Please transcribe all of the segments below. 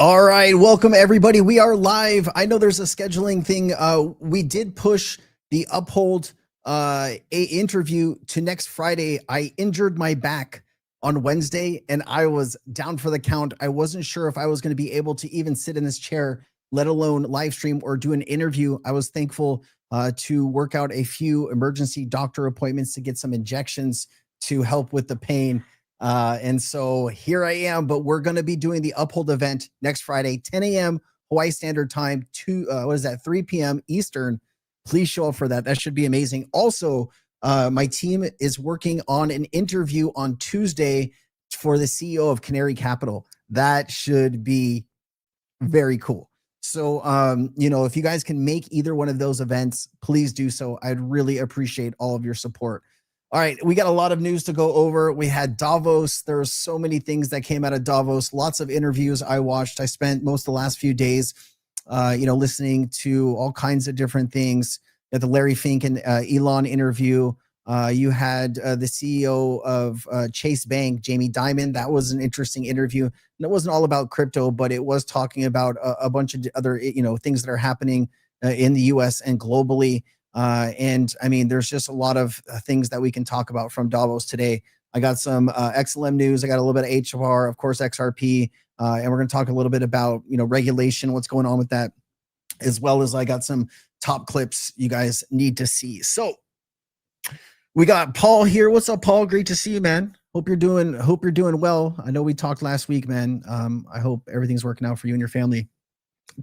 All right, welcome everybody. We are live. I know there's a scheduling thing. We did push the Uphold interview to next Friday. I injured my back on Wednesday and I was down for the count. I wasn't sure if I was going to be able to even sit in this chair, let alone live stream or do an interview. I was thankful to work out a few emergency doctor appointments to get some injections to help with the pain. And so here I am, but we're going to be doing the Uphold event next Friday, 10 a.m. Hawaii Standard Time, 3 p.m. Eastern. Please show up for that. That should be amazing. Also, my team is working on an interview on Tuesday for the CEO of Canary Capital. That should be very cool. So, if you guys can make either one of those events, please do so. I'd really appreciate all of your support. All right, we got a lot of news to go over. We had Davos. There's so many things that came out of Davos. Lots of interviews I watched. I spent most of the last few days, listening to all kinds of different things. At the Larry Fink and Elon interview. You had the CEO of Chase Bank, Jamie Dimon. That was an interesting interview. And it wasn't all about crypto, but it was talking about a bunch of other, things that are happening in the U.S. and globally. And I mean, there's just a lot of things that we can talk about from Davos today. I got some XLM news. I got a little bit of HBAR, of course, XRP. And we're going to talk a little bit about, regulation, what's going on with that, as well as I got some top clips you guys need to see. So we got Paul here. What's up, Paul? Great to see you, man. Hope you're doing well. I know we talked last week, man. I hope everything's working out for you and your family.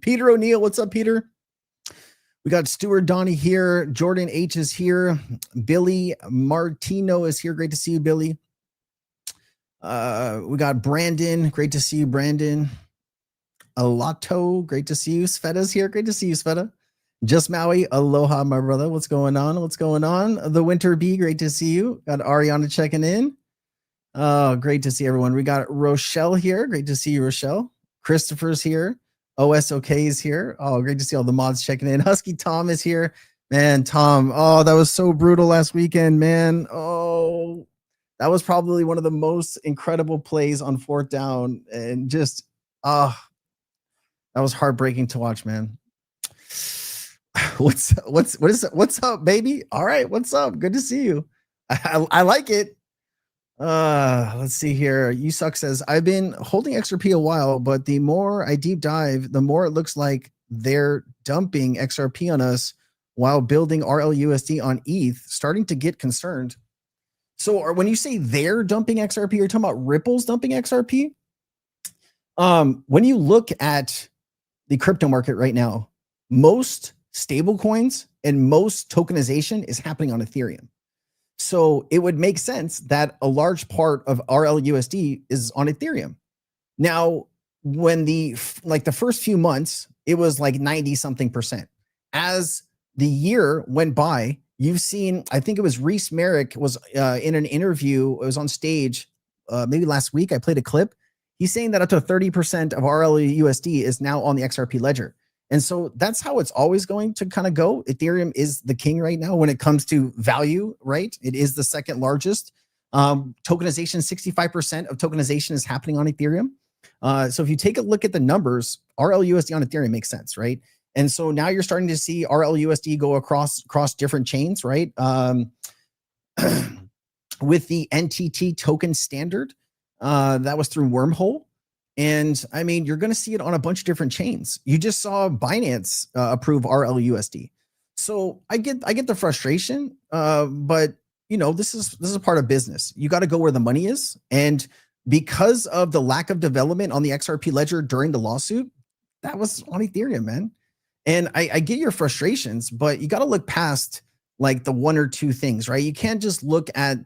Peter O'Neill, what's up, Peter? We got Stuart Donnie here. Jordan H is here. Billy Martino is here. Great to see you, Billy. We got Brandon. Great to see you, Brandon. Alato. Great to see you. Sveta's here. Great to see you, Sveta. Just Maui. Aloha, my brother. What's going on? What's going on? The Winter Bee. Great to see you. Got Ariana checking in. Oh, great to see everyone. We got Rochelle here. Great to see you, Rochelle. Christopher's here. OSOK is here. Oh, great to see all the mods checking in. Husky Tom is here. Man, Tom. Oh, that was so brutal last weekend, man. Oh, that was probably one of the most incredible plays on fourth down. And just, that was heartbreaking to watch, man. What's up, baby? All right, what's up? Good to see you. I like it. Let's see here. Usuck says, I've been holding XRP a while, but the more I deep dive, the more it looks like they're dumping XRP on us while building RLUSD on ETH, starting to get concerned. So when you say they're dumping XRP, you're talking about Ripple's dumping XRP? When you look at the crypto market right now, most stable coins and most tokenization is happening on Ethereum. So it would make sense that a large part of RLUSD is on Ethereum. Now, when the first few months, it was like 90 something percent. As the year went by, you've seen, I think it was Reese Merrick was in an interview, it was on stage maybe last week. I played a clip. He's saying that up to 30% of RLUSD is now on the XRP ledger. And so that's how it's always going to kind of go. Ethereum is the king right now when it comes to value, right? It is the second largest. Tokenization, 65% of tokenization is happening on Ethereum. So if you take a look at the numbers, RLUSD on Ethereum makes sense, right? And so now you're starting to see RLUSD go across different chains, right? With the NTT token standard, that was through Wormhole. And I mean, you're going to see it on a bunch of different chains. You just saw Binance approve RLUSD. So I get the frustration, but this is a part of business. You got to go where the money is. And because of the lack of development on the XRP ledger during the lawsuit, that was on Ethereum, man. And I get your frustrations, but you got to look past like the one or two things, right? You can't just look at,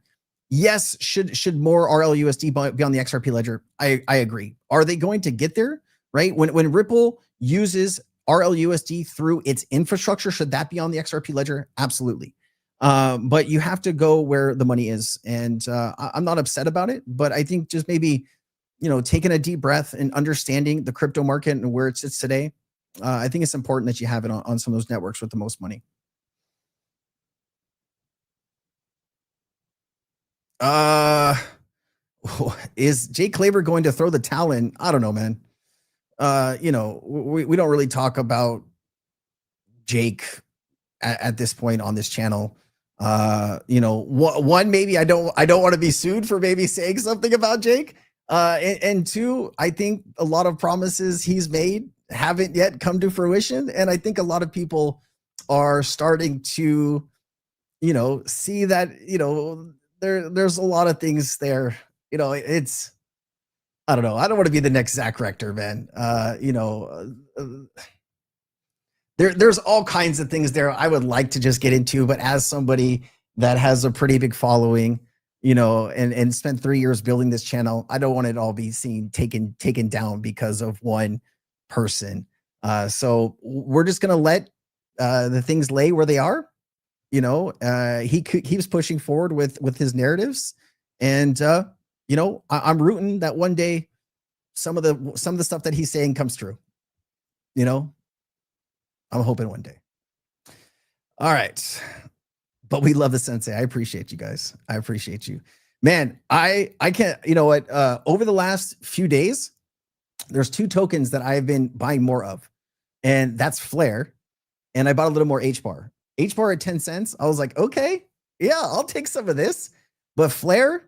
yes, should more RLUSD be on the XRP ledger? I agree. Are they going to get there, right? When Ripple uses RLUSD through its infrastructure, should that be on the XRP ledger? Absolutely. But you have to go where the money is. And I'm not upset about it, but I think just maybe, taking a deep breath and understanding the crypto market and where it sits today, I think it's important that you have it on some of those networks with the most money. Is Jay Claver going to throw the towel in? I don't know, man. you know, we don't really talk about Jake at this point on this channel. You know, one, maybe I don't want to be sued for maybe saying something about Jake. And two, I think a lot of promises he's made haven't yet come to fruition. And I think a lot of people are starting to, you know, see that, you know, there's a lot of things there. You know, it's, I don't know. I don't want to be the next Zach Rector, man. You know, there's all kinds of things there I would like to just get into, but as somebody that has a pretty big following, you know, and spent 3 years building this channel, I don't want it all be seen taken down because of one person. So we're just gonna let the things lay where they are. You know, he keeps pushing forward with his narratives, and you know, I'm rooting that one day some of the stuff that he's saying comes true. You know, I'm hoping one day. All right. But we love the sensei. I appreciate you guys. I appreciate you. Man, I can't, you know what? Over the last few days, there's 2 tokens that I've been buying more of. And that's Flare. And I bought a little more HBAR. HBAR at 10 cents. I was like, okay, yeah, I'll take some of this. But Flare,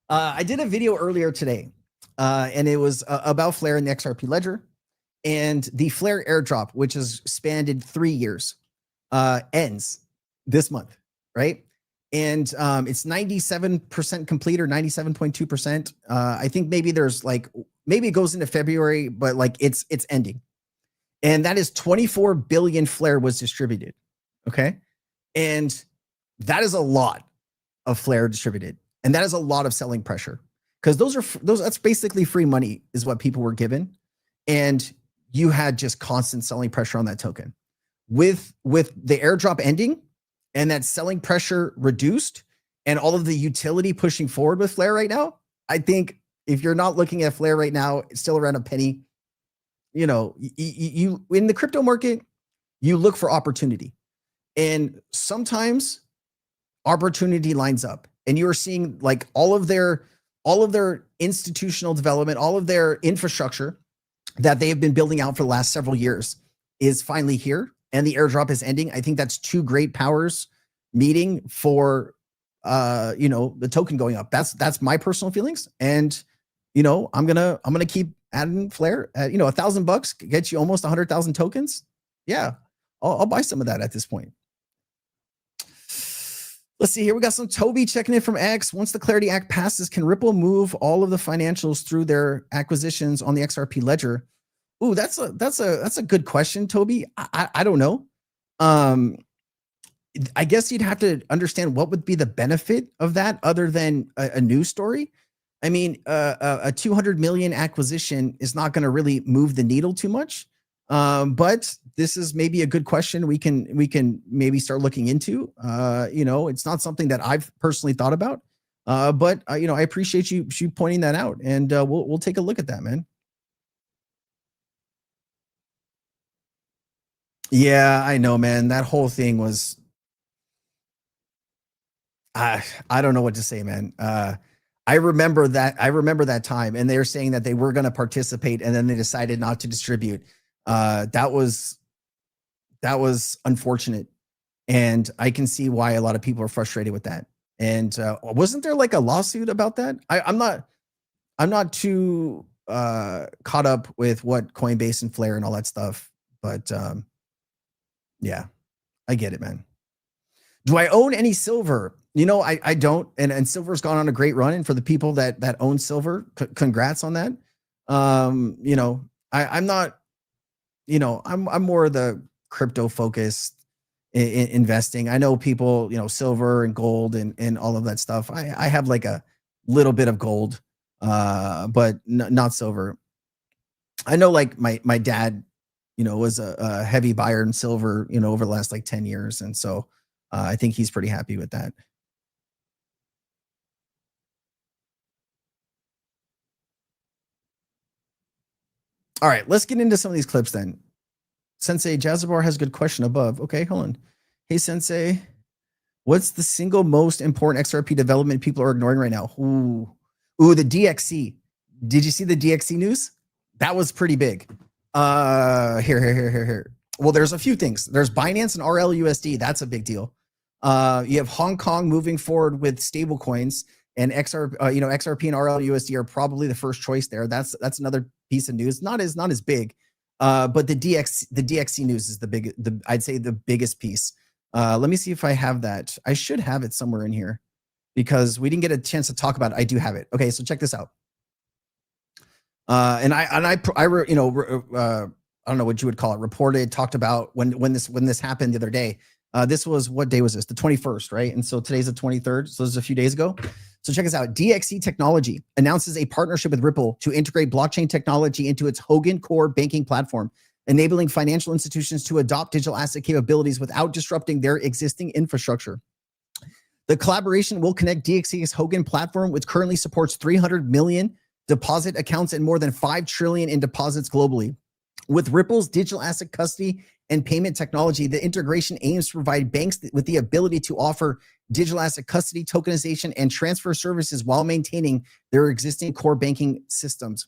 I did a video earlier today. And it was about Flare in the XRP ledger. And the Flare airdrop, which has spanned 3 years, ends this month, right? And it's 97% complete or 97.2%. I think maybe there's like, maybe it goes into February, but like it's ending. And that is 24 billion Flare was distributed. Okay. And that is a lot of Flare distributed. And that is a lot of selling pressure, because that's basically free money is what people were given. And you had just constant selling pressure on that token. With the airdrop ending and that selling pressure reduced and all of the utility pushing forward with Flare right now, I think if you're not looking at Flare right now, it's still around a penny. You know, you in the crypto market, you look for opportunity. And sometimes opportunity lines up, and you are seeing like all of their institutional development, all of their infrastructure that they have been building out for the last several years is finally here, and the airdrop is ending. I think that's 2 great powers meeting for you know, the token going up. That's my personal feelings. And you know, I'm gonna keep adding Flare at, you know, $1,000 gets you almost 100,000 tokens. Yeah, I'll buy some of that at this point. Let's see here. We got some Toby checking in from X. Once the Clarity Act passes, can Ripple move all of the financials through their acquisitions on the XRP ledger? Ooh, that's a good question, Toby. I don't know. I guess you'd have to understand what would be the benefit of that other than a news story. I mean, a 200 million acquisition is not going to really move the needle too much. But this is maybe a good question we can maybe start looking into. You know, it's not something that I've personally thought about. But you know, I appreciate you pointing that out, and we'll take a look at that, man. Yeah, I know, man. That whole thing was, I don't know what to say, man. I remember that time, and they were saying that they were going to participate, and then they decided not to distribute. That was unfortunate, and I can see why a lot of people are frustrated with that. And wasn't there like a lawsuit about that? I'm not too caught up with what Coinbase and Flare and all that stuff, but yeah, I get it, man. Do I own any silver? You know, I don't, and silver's gone on a great run. And for the people that own silver, congrats on that. You know, I'm not, you know, I'm more of the crypto focused in investing. I know people, you know, silver and gold and all of that stuff. I have like a little bit of gold, but not silver. I know like my dad, you know, was a heavy buyer in silver, you know, over the last like 10 years. And so I think he's pretty happy with that. All right, let's get into some of these clips then. Sensei, Jazzabar has a good question above. Okay, hold on. Hey, Sensei, what's the single most important XRP development people are ignoring right now? Ooh, the DXC. Did you see the DXC news? That was pretty big. Here. Well, there's a few things. There's Binance and RLUSD. That's a big deal. You have Hong Kong moving forward with stable coins, and XRP and RLUSD are probably the first choice there. That's another piece of news. Not as big. But the DXC news is I'd say the biggest piece. Let me see if I have that. I should have it somewhere in here because we didn't get a chance to talk about it. I do have it. Okay, so check this out. And I don't know what you would call it. Reported, talked about when this happened the other day. This was, what day was this? The 21st, right? And so today's the 23rd. So this is a few days ago. So check this out. DXC Technology announces a partnership with Ripple to integrate blockchain technology into its Hogan core banking platform, enabling financial institutions to adopt digital asset capabilities without disrupting their existing infrastructure. The collaboration will connect DXC's Hogan platform, which currently supports 300 million deposit accounts and more than 5 trillion in deposits globally. With Ripple's digital asset custody and payment technology, the integration aims to provide banks with the ability to offer digital asset custody, tokenization, and transfer services while maintaining their existing core banking systems.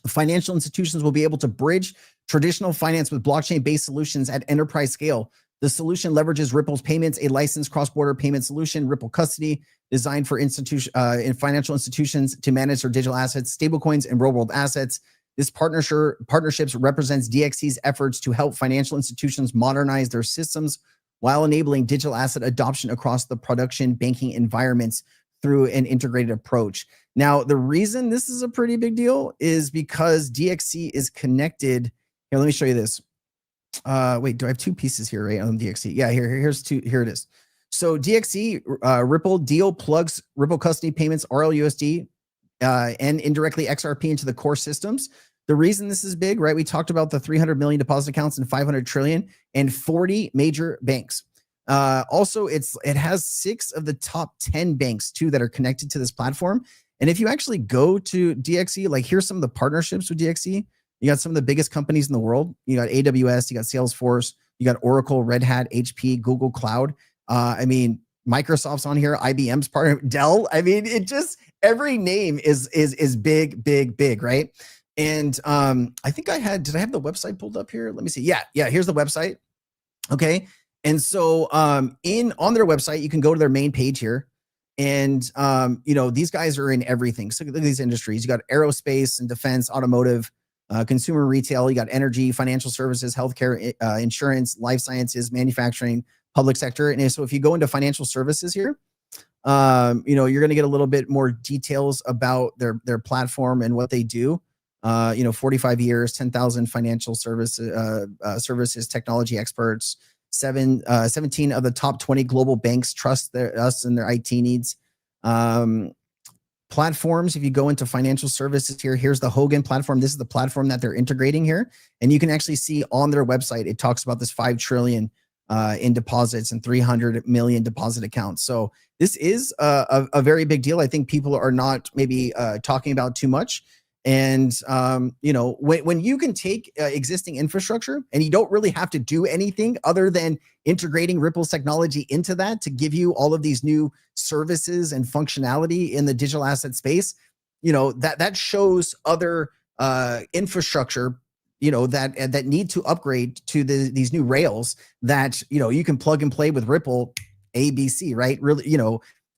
Financial institutions will be able to bridge traditional finance with blockchain-based solutions at enterprise scale. The solution leverages Ripple's payments, a licensed cross-border payment solution, Ripple Custody, designed for financial institutions to manage their digital assets, stablecoins, and real-world assets. This partnerships represents DXC's efforts to help financial institutions modernize their systems while enabling digital asset adoption across the production banking environments through an integrated approach. Now, the reason this is a pretty big deal is because DXC is connected. Here, let me show you this. Wait, do I have two pieces here, right, on DXC? Yeah, here's two. Here it is. So DXC, Ripple deal plugs Ripple custody payments, RLUSD, and indirectly XRP into the core systems. The reason this is big, right? We talked about the 300 million deposit accounts and 500 trillion and 40 major banks. Also, it has 6 of the top 10 banks too that are connected to this platform. And if you actually go to DXC, like here's some of the partnerships with DXC. You got some of the biggest companies in the world. You got AWS, you got Salesforce, you got Oracle, Red Hat, HP, Google Cloud. I mean, Microsoft's on here, IBM's partner, Dell. I mean, it just, every name is big, right? And I think did I have the website pulled up here? Let me see. Yeah, here's the website. Okay. And so on their website, you can go to their main page here. And these guys are in everything. So look at these industries. You got aerospace and defense, automotive, consumer retail, you got energy, financial services, healthcare, insurance, life sciences, manufacturing, public sector. And so if you go into financial services here, you're going to get a little bit more details about their platform and what they do. 45 years, 10,000 financial services technology experts, 17 of the top 20 global banks trust us and their IT needs. Platforms, if you go into financial services here, here's the Hogan platform. This is the platform that they're integrating here. And you can actually see on their website, it talks about this 5 trillion in deposits and 300 million deposit accounts. So this is a very big deal. I think people are not maybe talking about too much. And, when you can take existing infrastructure and you don't really have to do anything other than integrating Ripple's technology into that to give you all of these new services and functionality in the digital asset space, that shows other infrastructure, that need to upgrade to these new rails that, you can plug and play with Ripple ABC, right? Really,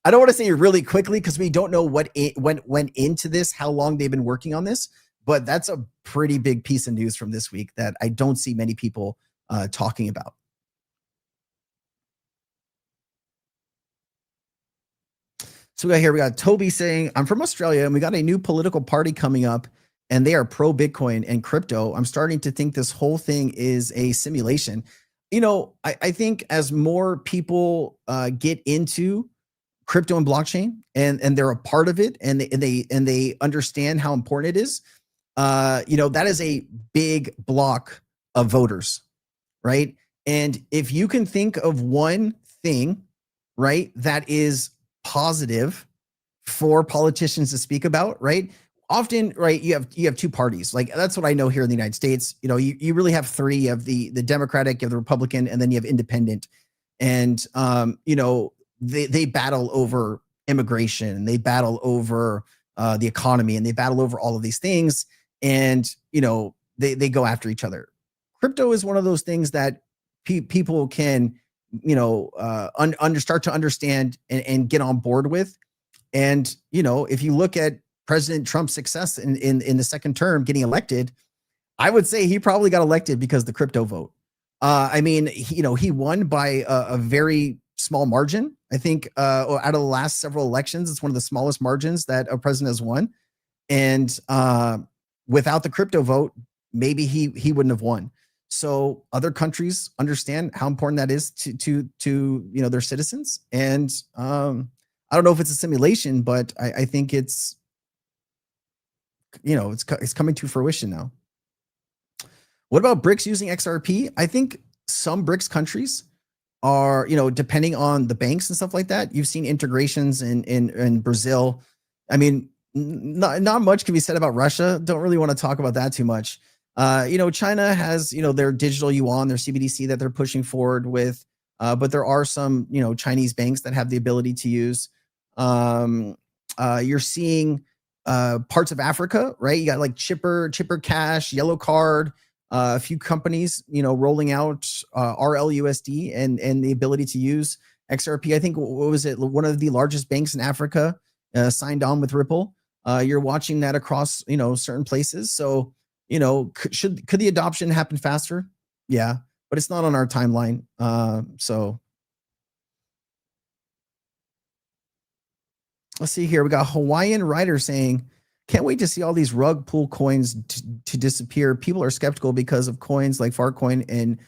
I don't want to say really quickly because we don't know what went into this, how long they've been working on this, but that's a pretty big piece of news from this week that I don't see many people talking about. So we got Toby saying, I'm from Australia and we got a new political party coming up and they are pro Bitcoin and crypto. I'm starting to think this whole thing is a simulation. I think as more people get into crypto and blockchain and they're a part of it and they understand how important it is, that is a big block of voters, right? And if you can think of one thing, right, that is positive for politicians to speak about, right? Often, right, you have two parties. Like that's what I know here in the United States. You really have 3. You have the Democratic, you have the Republican, and then you have independent. And they battle over immigration, they battle over the economy, and they battle over all of these things. and they go after each other. Crypto is one of those things that people can start to understand and get on board with. And if you look at President Trump's success in the second term getting elected, I would say he probably got elected because of the crypto vote. I mean, he won by a very small margin. I think out of the last several elections, it's one of the smallest margins that a president has won. And without the crypto vote, maybe he wouldn't have won. So other countries understand how important that is to their citizens. And I don't know if it's a simulation, but I think it's it's coming to fruition now. What about BRICS using XRP? I think some BRICS countries are, depending on the banks and stuff like that. You've seen integrations in Brazil. I mean, not much can be said about Russia. Don't really want to talk about that too much. China has, their digital yuan, their CBDC that they're pushing forward with. But there are some, Chinese banks that have the ability to use. You're seeing parts of Africa, right? You got like Chipper Cash, Yellow Card, a few companies, rolling out RLUSD and the ability to use XRP. I think, what was it? One of the largest banks in Africa signed on with Ripple. You're watching that across, certain places. So, could the adoption happen faster? Yeah, but it's not on our timeline. So let's see here. We got Hawaiian Rider saying, can't wait to see all these rug pull coins to disappear. People are skeptical because of coins like Farcoin and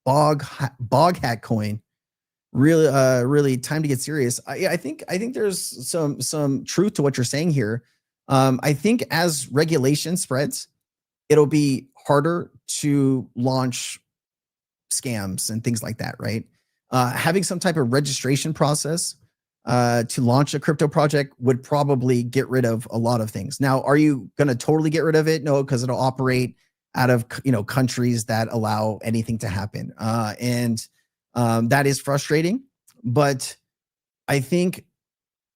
Bog Hat Coin. Really time to get serious. I think there's some truth to what you're saying here. I think as regulation spreads, it'll be harder to launch scams and things like that, right? Having some type of registration process to launch a crypto project would probably get rid of a lot of things. Now, are you going to totally get rid of it? No, because it'll operate out of countries that allow anything to happen, and that is frustrating. But I think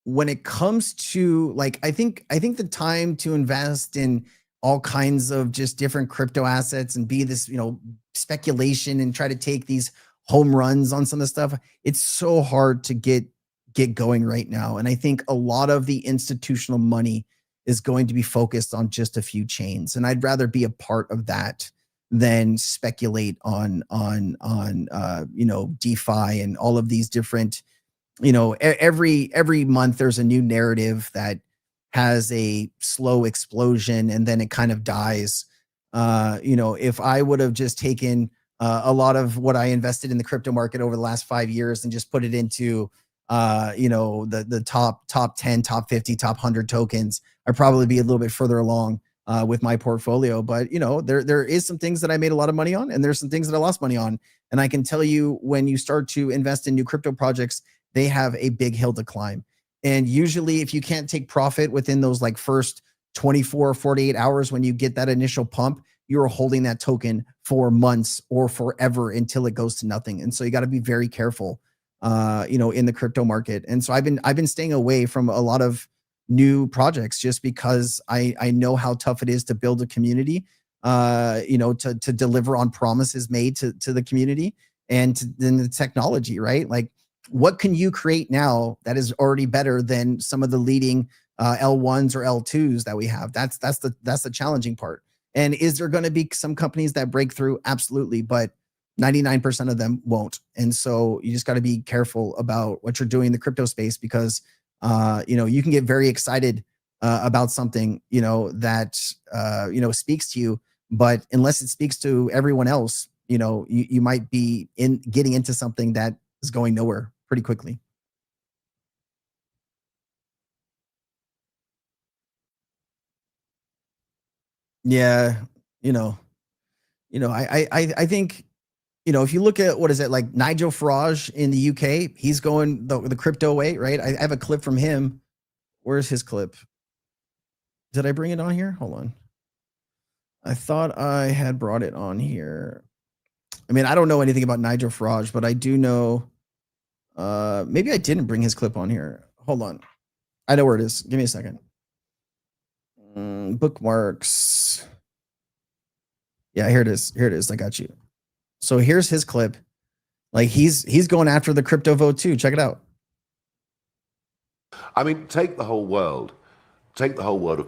when it comes to I think the time to invest in all kinds of just different crypto assets and be this speculation and try to take these home runs on some of the stuff, it's so hard to get going right now. And I think a lot of the institutional money is going to be focused on just a few chains. And I'd rather be a part of that than speculate on DeFi and all of these different, every month there's a new narrative that has a slow explosion and then it kind of dies. If I would have just taken a lot of what I invested in the crypto market over the last 5 years and just put it into the top 10, top 50, top 100 tokens, I'd probably be a little bit further along with my portfolio. But there is some things that I made a lot of money on, and there's some things that I lost money on. And I can tell you, when you start to invest in new crypto projects, they have a big hill to climb. And usually if you can't take profit within those first 24 or 48 hours when you get that initial pump, you're holding that token for months or forever until it goes to nothing. And so you got to be very careful in the crypto market. And so I've been staying away from a lot of new projects just because I know how tough it is to build a community, to deliver on promises made to the community and then the technology, right? Like, what can you create now that is already better than some of the leading L1s or L2s that we have? That's the challenging part. And is there going to be some companies that break through? Absolutely. But 99% of them won't. And so you just got to be careful about what you're doing in the crypto space, because you can get very excited about something that speaks to you, but unless it speaks to everyone else, you might be getting into something that is going nowhere pretty quickly. Yeah, I think, if you look at, what is it, like Nigel Farage in the UK, he's going the crypto way, right? I have a clip from him. Where's his clip? Did I bring it on here? Hold on. I thought I had brought it on here. I mean, I don't know anything about Nigel Farage, but I do know, maybe I didn't bring his clip on here. Hold on. I know where it is. Give me a second. Bookmarks. Yeah, here it is. Here it is. I got you. So here's his clip. Like he's going after the crypto vote too. Check it out. I mean, take the whole world of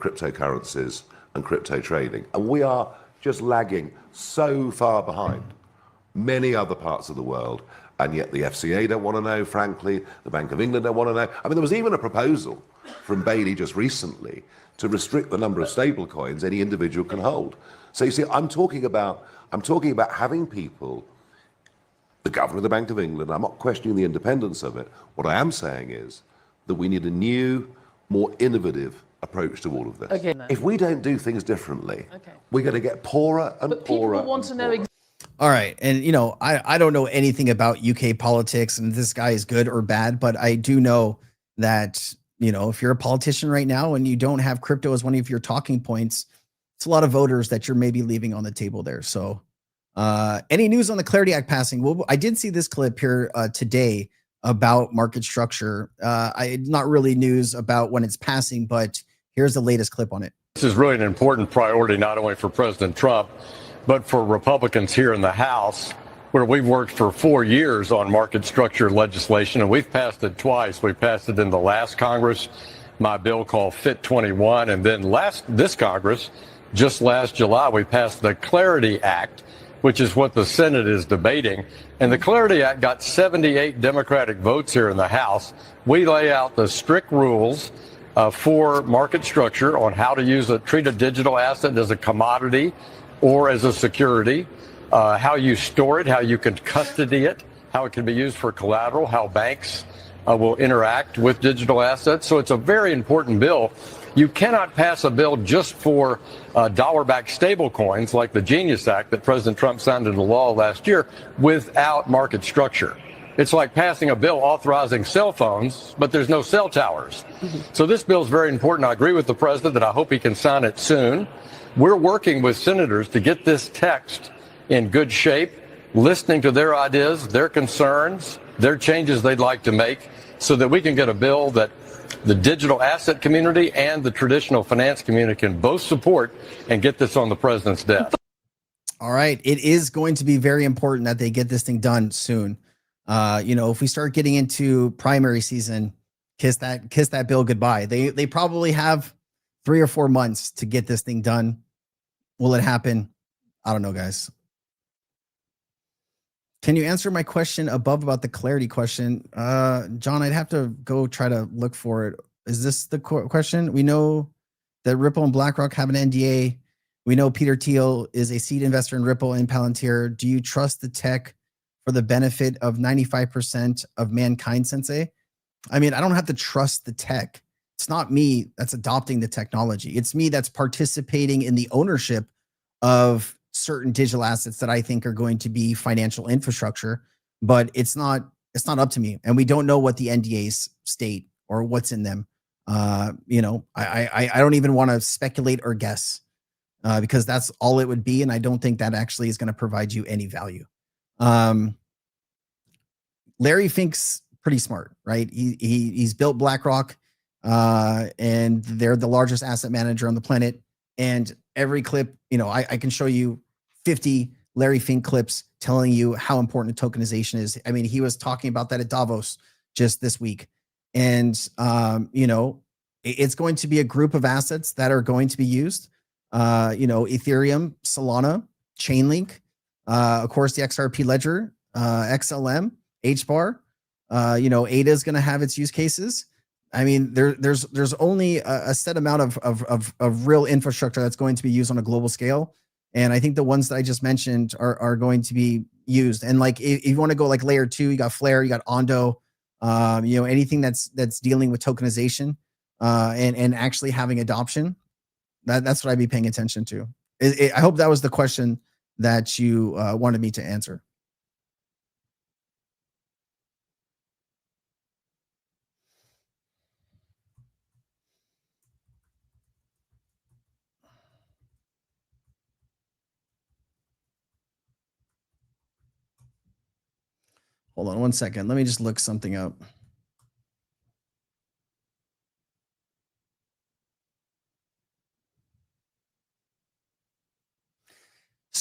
cryptocurrencies and crypto trading, and we are just lagging so far behind many other parts of the world. And yet the FCA don't want to know, frankly, the Bank of England don't want to know. I mean, there was even a proposal from Bailey just recently to restrict the number of stablecoins any individual can hold. So you see, I'm talking about having people, the governor of the Bank of England, I'm not questioning the independence of it. What I am saying is that we need a new, more innovative approach to all of this. Okay. If we don't do things differently, we're going to get poorer and poorer. People want to know. All right. And, you know, I don't know anything about UK politics and this guy is good or bad, but I do know that, you know, if you're a politician right now and you don't have crypto as one of your talking points, it's a lot of voters that you're maybe leaving on the table there. So any news on the Clarity Act passing? Well, I did see this clip here today about market structure. Not really news about when it's passing, but here's the latest clip on it. This is really an important priority, not only for President Trump, but for Republicans here in the House, where we've worked for 4 years on market structure legislation, and we've passed it twice. We passed it in the last Congress, my bill called Fit 21, and then this Congress, just last July, we passed the Clarity Act, which is what the Senate is debating. And the Clarity Act got 78 Democratic votes here in the House. We lay out the strict rules for market structure on how to treat a digital asset as a commodity or as a security, how you store it, how you can custody it, how it can be used for collateral, how banks will interact with digital assets. So it's a very important bill. You cannot pass a bill just for dollar-backed stablecoins like the Genius Act that President Trump signed into law last year without market structure. It's like passing a bill authorizing cell phones, but there's no cell towers. So this bill is very important. I agree with the president that I hope he can sign it soon. We're working with senators to get this text in good shape, listening to their ideas, their concerns, their changes they'd like to make, so that we can get a bill that the digital asset community and the traditional finance community can both support and get this on the president's desk. All right. It is going to be very important that they get this thing done soon. You know, if we start getting into primary season, kiss that bill goodbye. They probably have 3 or 4 months to get this thing done. Will it happen? I don't know, guys. Can you answer my question above about the clarity question? John, I'd have to go try to look for it. Is this the question? We know that Ripple and BlackRock have an NDA. We know Peter Thiel is a seed investor in Ripple and Palantir. Do you trust the tech for the benefit of 95% of mankind, Sensei? I mean, I don't have to trust the tech. It's not me that's adopting the technology. It's me that's participating in the ownership of certain digital assets that I think are going to be financial infrastructure, but it's not up to me. And we don't know what the NDAs state or what's in them. You know, I don't even want to speculate or guess because that's all it would be. And I don't think that actually is going to provide you any value. Larry Fink's pretty smart, right? He's built BlackRock and they're the largest asset manager on the planet. And every clip, you know, I can show you 50 Larry Fink clips telling you how important tokenization is. I mean, he was talking about that at Davos just this week. And, you know, it's going to be a group of assets that are going to be used. You know, Ethereum, Solana, Chainlink, of course, the XRP ledger, XLM, HBAR, you know, ADA is going to have its use cases. I mean, there's only a set amount of real infrastructure that's going to be used on a global scale. And I think the ones that I just mentioned are going to be used. And like, if you want to go like layer 2, you got Flare, you got Ondo, you know, anything that's dealing with tokenization and actually having adoption. That's what I'd be paying attention to. I hope that was the question that you wanted me to answer. Hold on 1 second. Let me just look something up.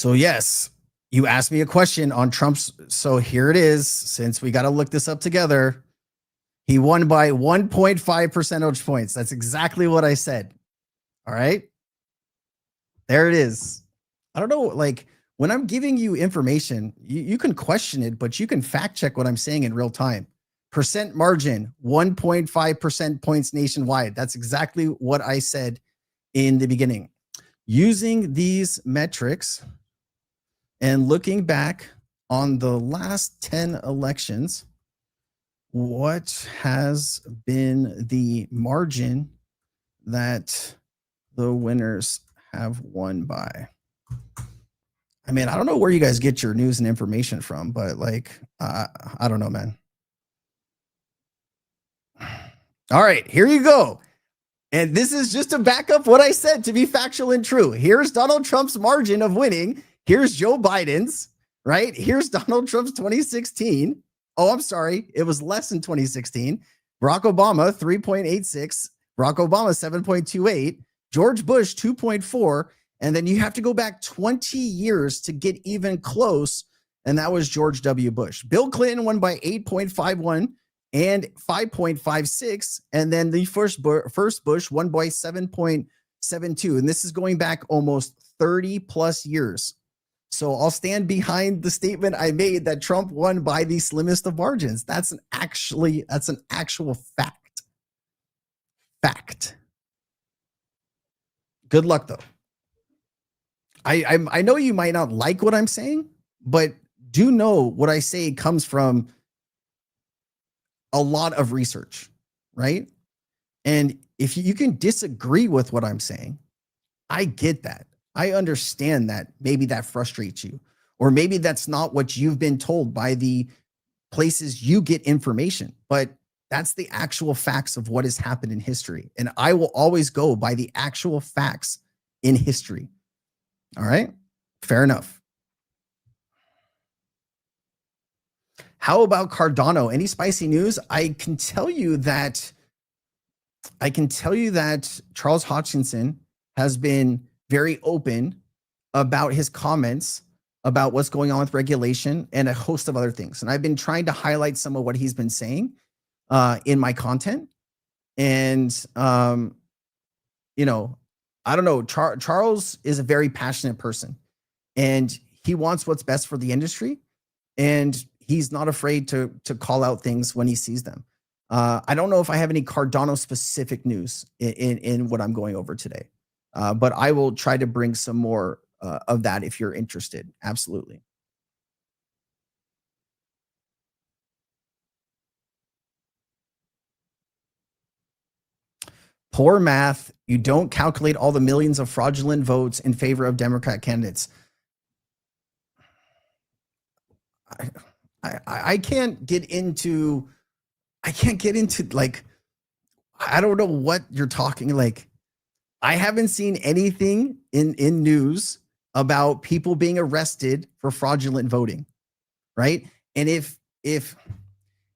So yes, you asked me a question on Trump's. So here it is. Since we got to look this up together, he won by 1.5 percentage points. That's exactly what I said. All right. There it is. I don't know. Like when I'm giving you information, you can question it, but you can fact check what I'm saying in real time. Percent margin, 1.5% points nationwide. That's exactly what I said in the beginning. Using these metrics and looking back on the last 10 elections, what has been the margin that the winners have won by? I mean, I don't know where you guys get your news and information from, but like, I don't know, man. All right, here you go. And this is just to back up what I said to be factual and true. Here's Donald Trump's margin of winning. Here's Joe Biden's, right? Here's Donald Trump's 2016. Oh, I'm sorry. It was less in 2016. Barack Obama, 3.86. Barack Obama, 7.28. George Bush, 2.4. And then you have to go back 20 years to get even close. And that was George W. Bush. Bill Clinton won by 8.51 and 5.56. And then the first Bush won by 7.72. And this is going back almost 30 plus years. So I'll stand behind the statement I made that Trump won by the slimmest of margins. That's an actual fact. Fact. Good luck though. I know you might not like what I'm saying, but do know what I say comes from a lot of research, right? And if you can disagree with what I'm saying, I get that. I understand that maybe that frustrates you, or maybe that's not what you've been told by the places you get information, but that's the actual facts of what has happened in history. And I will always go by the actual facts in history. All right, fair enough. How about Cardano? Any spicy news? I can tell you that Charles Hutchinson has been very open about his comments about what's going on with regulation and a host of other things. And I've been trying to highlight some of what he's been saying in my content. And, you know, I don't know, Charles is a very passionate person and he wants what's best for the industry. And he's not afraid to call out things when he sees them. I don't know if I have any Cardano specific news in what I'm going over today, but I will try to bring some more of that if you're interested. Absolutely. Poor math. You don't calculate all the millions of fraudulent votes in favor of Democrat candidates. I can't get into like, I don't know what you're talking. Like, I haven't seen anything in news about people being arrested for fraudulent voting, right? And if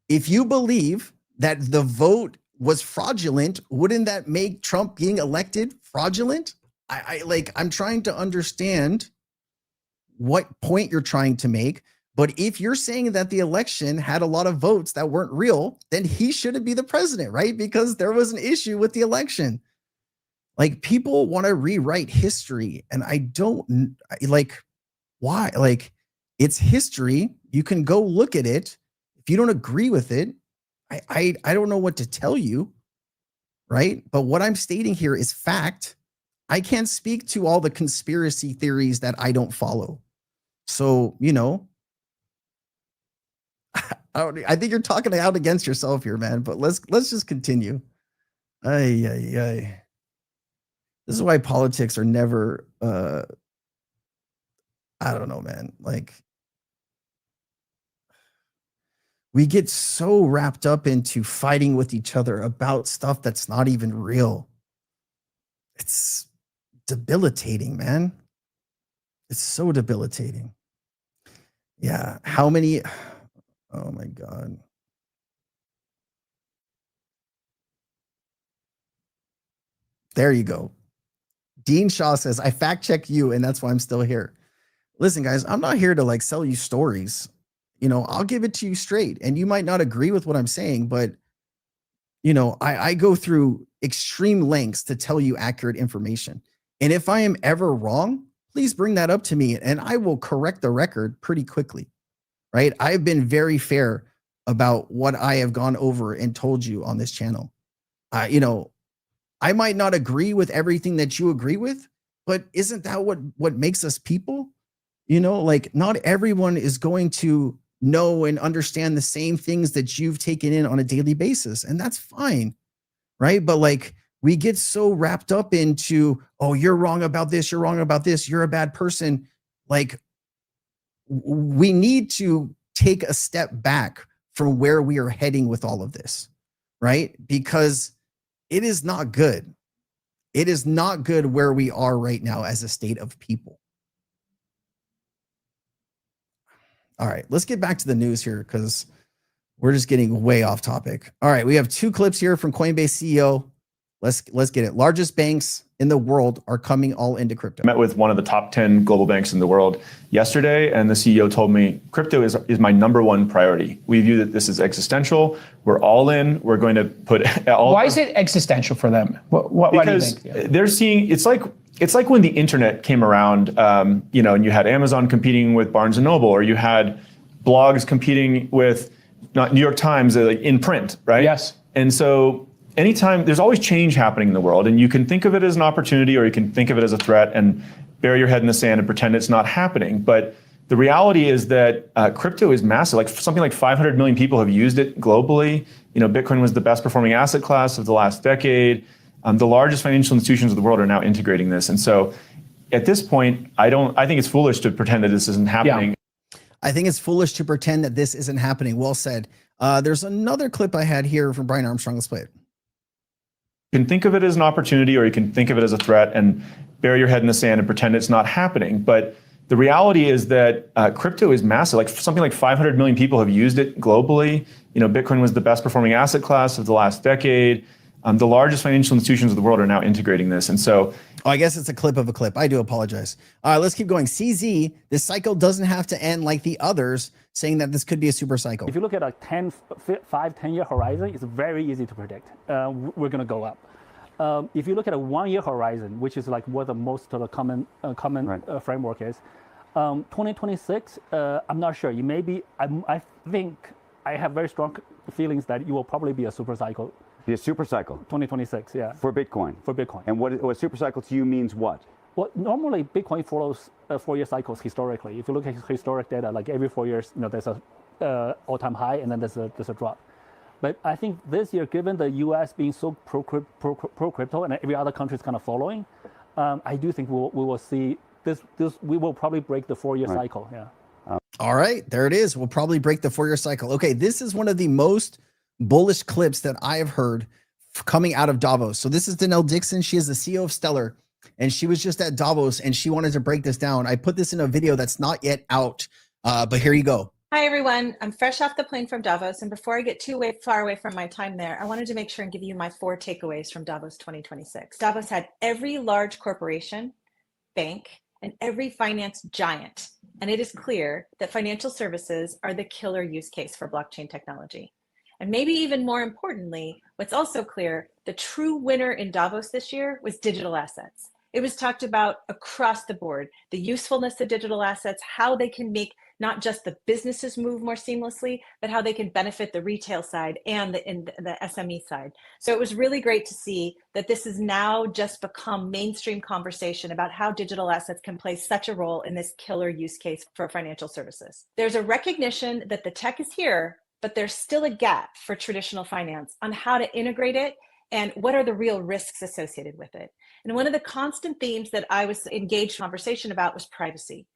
you believe that the vote was fraudulent, wouldn't that make Trump being elected fraudulent? I'm trying to understand what point you're trying to make. But if you're saying that the election had a lot of votes that weren't real, then he shouldn't be the president, right? Because there was an issue with the election. Like, people want to rewrite history, and I don't like, why? Like, it's history. You can go look at it. If you don't agree with it, I don't know what to tell you, right? But what I'm stating here is fact. I can't speak to all the conspiracy theories that I don't follow. So, you know, I think you're talking out against yourself here, man. But let's just continue. This is why politics are never. I don't know, man. Like, we get so wrapped up into fighting with each other about stuff that's not even real. It's debilitating, man. It's so debilitating. Yeah. How many? Oh my God. There you go. Dean Shaw says, I fact checked you, and that's why I'm still here. listen, guys, I'm not here to like sell you stories. You know, I'll give it to you straight, and you might not agree with what I'm saying, but you know, I go through extreme lengths to tell you accurate information. And if I am ever wrong, please bring that up to me and I will correct the record pretty quickly. Right? I've been very fair about what I have gone over and told you on this channel. You know, I might not agree with everything that you agree with, but isn't that what makes us people? You know, like not everyone is going to know and understand the same things that you've taken in on a daily basis, and that's fine, right? But like we get so wrapped up into, oh, you're wrong about this, you're wrong about this, you're a bad person. Like we need to take a step back from where we are heading with all of this, right? Because it is not good. It is not good where we are right now as a state of people. All right, let's get back to the news here because we're just getting way off topic. All right, we have two clips here from Coinbase CEO. Let's get it. Largest banks in the world are coming all into crypto. I met with one of the top 10 global banks in the world yesterday, and the CEO told me crypto is my number one priority. We view that this is existential. We're all in. We're going to put all. Why is it existential for them? Why do you think? Because they're seeing it's like when the internet came around, you know, and you had Amazon competing with Barnes and Noble, or you had blogs competing with New York Times in print, right? Yes. And so anytime, there's always change happening in the world, and you can think of it as an opportunity or you can think of it as a threat and bury your head in the sand and pretend it's not happening. But the reality is that crypto is massive. Like something like 500 million people have used it globally. You know, Bitcoin was the best performing asset class of the last decade. The largest financial institutions of the world are now integrating this. And so at this point, I think it's foolish to pretend that this isn't happening. Yeah. I think it's foolish to pretend that this isn't happening. Well said. There's another clip I had here from Brian Armstrong. Let's play it. You can think of it as an opportunity or you can think of it as a threat and bury your head in the sand and pretend it's not happening. But the reality is that crypto is massive. Like something like 500 million people have used it globally. You know, Bitcoin was the best performing asset class of the last decade. The largest financial institutions of the world are now integrating this. And so, I guess it's a clip of a clip. I do apologize. All right, let's keep going. CZ, this cycle doesn't have to end like the others, saying that this could be a super cycle. If you look at a 5-10-year horizon, it's very easy to predict. We're going to go up. If you look at a 1-year horizon, which is like what the most of the common right. Framework is, 2026, I'm not sure. You may be, I think I have very strong feelings that it will probably be a super cycle. Be a super cycle. 2026, yeah. For Bitcoin. For Bitcoin. And what super cycle to you means what? Well, normally Bitcoin follows 4-year cycles historically. If you look at historic data, like every 4 years, you know, there's a all-time high and then there's a drop. But I think this year, given the U.S. being so pro-crypto and every other country is kind of following, I do think we will see this. We will probably break the 4-year right. cycle. Yeah. All right, there it is. We'll probably break the 4-year cycle. Okay, this is one of the most bullish clips that I have heard coming out of Davos. So this is Danelle Dixon. She is the CEO of Stellar, and she was just at Davos and she wanted to break this down. I put this in a video that's not yet out, but here you go. Hi, everyone. I'm fresh off the plane from Davos. And before I get too far away from my time there, I wanted to make sure and give you my 4 takeaways from Davos 2026. Davos had every large corporation, bank, and every finance giant. And it is clear that financial services are the killer use case for blockchain technology. And maybe even more importantly, what's also clear, the true winner in Davos this year was digital assets. It was talked about across the board, the usefulness of digital assets, how they can make not just the businesses move more seamlessly, but how they can benefit the retail side and the SME side. So it was really great to see that this has now just become mainstream conversation about how digital assets can play such a role in this killer use case for financial services. There's a recognition that the tech is here, but there's still a gap for traditional finance on how to integrate it and what are the real risks associated with it. And one of the constant themes that I was engaged in conversation about was privacy.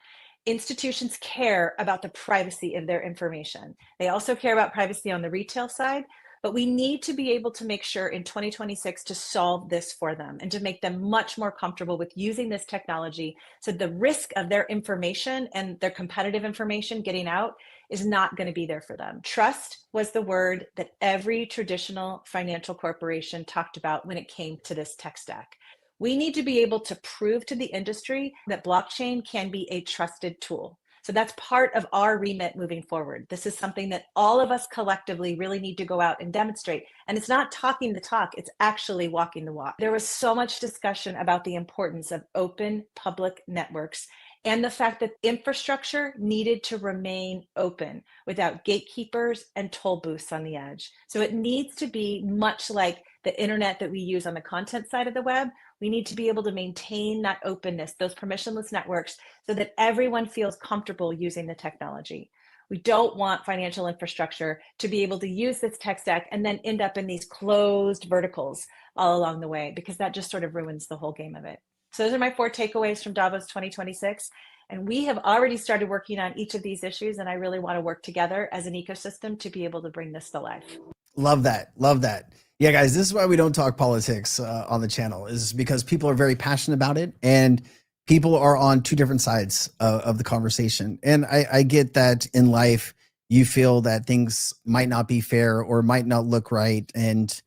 Institutions care about the privacy of their information. They also care about privacy on the retail side, but we need to be able to make sure in 2026 to solve this for them and to make them much more comfortable with using this technology so the risk of their information and their competitive information getting out is not going to be there for them. Trust was the word that every traditional financial corporation talked about when it came to this tech stack. We need to be able to prove to the industry that blockchain can be a trusted tool. So that's part of our remit moving forward. This is something that all of us collectively really need to go out and demonstrate. And it's not talking the talk, it's actually walking the walk. There was so much discussion about the importance of open public networks and the fact that infrastructure needed to remain open without gatekeepers and toll booths on the edge. So it needs to be much like the internet that we use on the content side of the web. We need to be able to maintain that openness, those permissionless networks, so that everyone feels comfortable using the technology. We don't want financial infrastructure to be able to use this tech stack and then end up in these closed verticals all along the way, because that just sort of ruins the whole game of it. So those are my 4 takeaways from Davos 2026. And we have already started working on each of these issues, and I really want to work together as an ecosystem to be able to bring this to life. Love that. Love that. Yeah, guys, this is why we don't talk politics on the channel, is because people are very passionate about it and people are on 2 different sides of the conversation. And I get that in life, you feel that things might not be fair or might not look right. And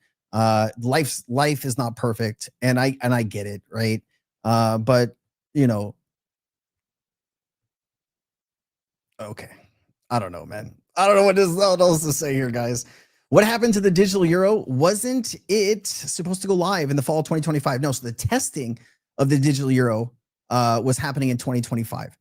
life is not perfect. And I get it. Right. But you know, okay. I don't know, man. I don't know what else to say here, guys. What happened to the digital euro? Wasn't it supposed to go live in the fall of 2025? No, so the testing of the digital euro was happening in 2025.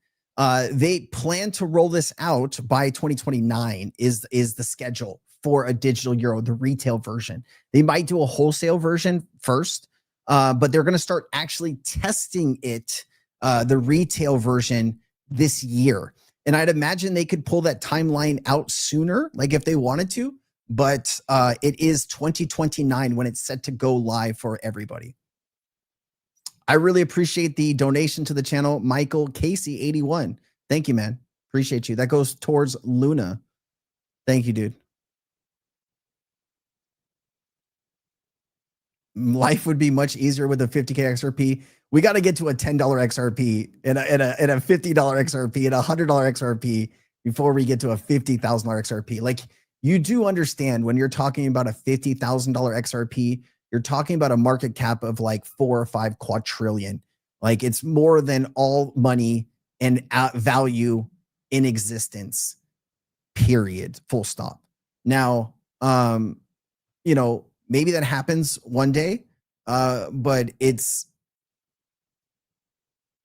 They plan to roll this out by 2029 is the schedule for a digital euro, the retail version. They might do a wholesale version first, but they're going to start actually testing it, the retail version, this year. And I'd imagine they could pull that timeline out sooner, like if they wanted to. But it is 2029 when it's set to go live for everybody. I really appreciate the donation to the channel, Michael Casey 81. Thank you, man. Appreciate you. That goes towards Luna. Thank you, dude. Life would be much easier with a 50K XRP. We got to get to a $10 XRP and a $50 XRP and a $100 XRP before we get to a $50,000 XRP. Like, you do understand when you're talking about a $50,000 XRP, you're talking about a market cap of like 4 or 5 quadrillion. Like, it's more than all money and value in existence, period, full stop. Now, you know, maybe that happens one day, but it's,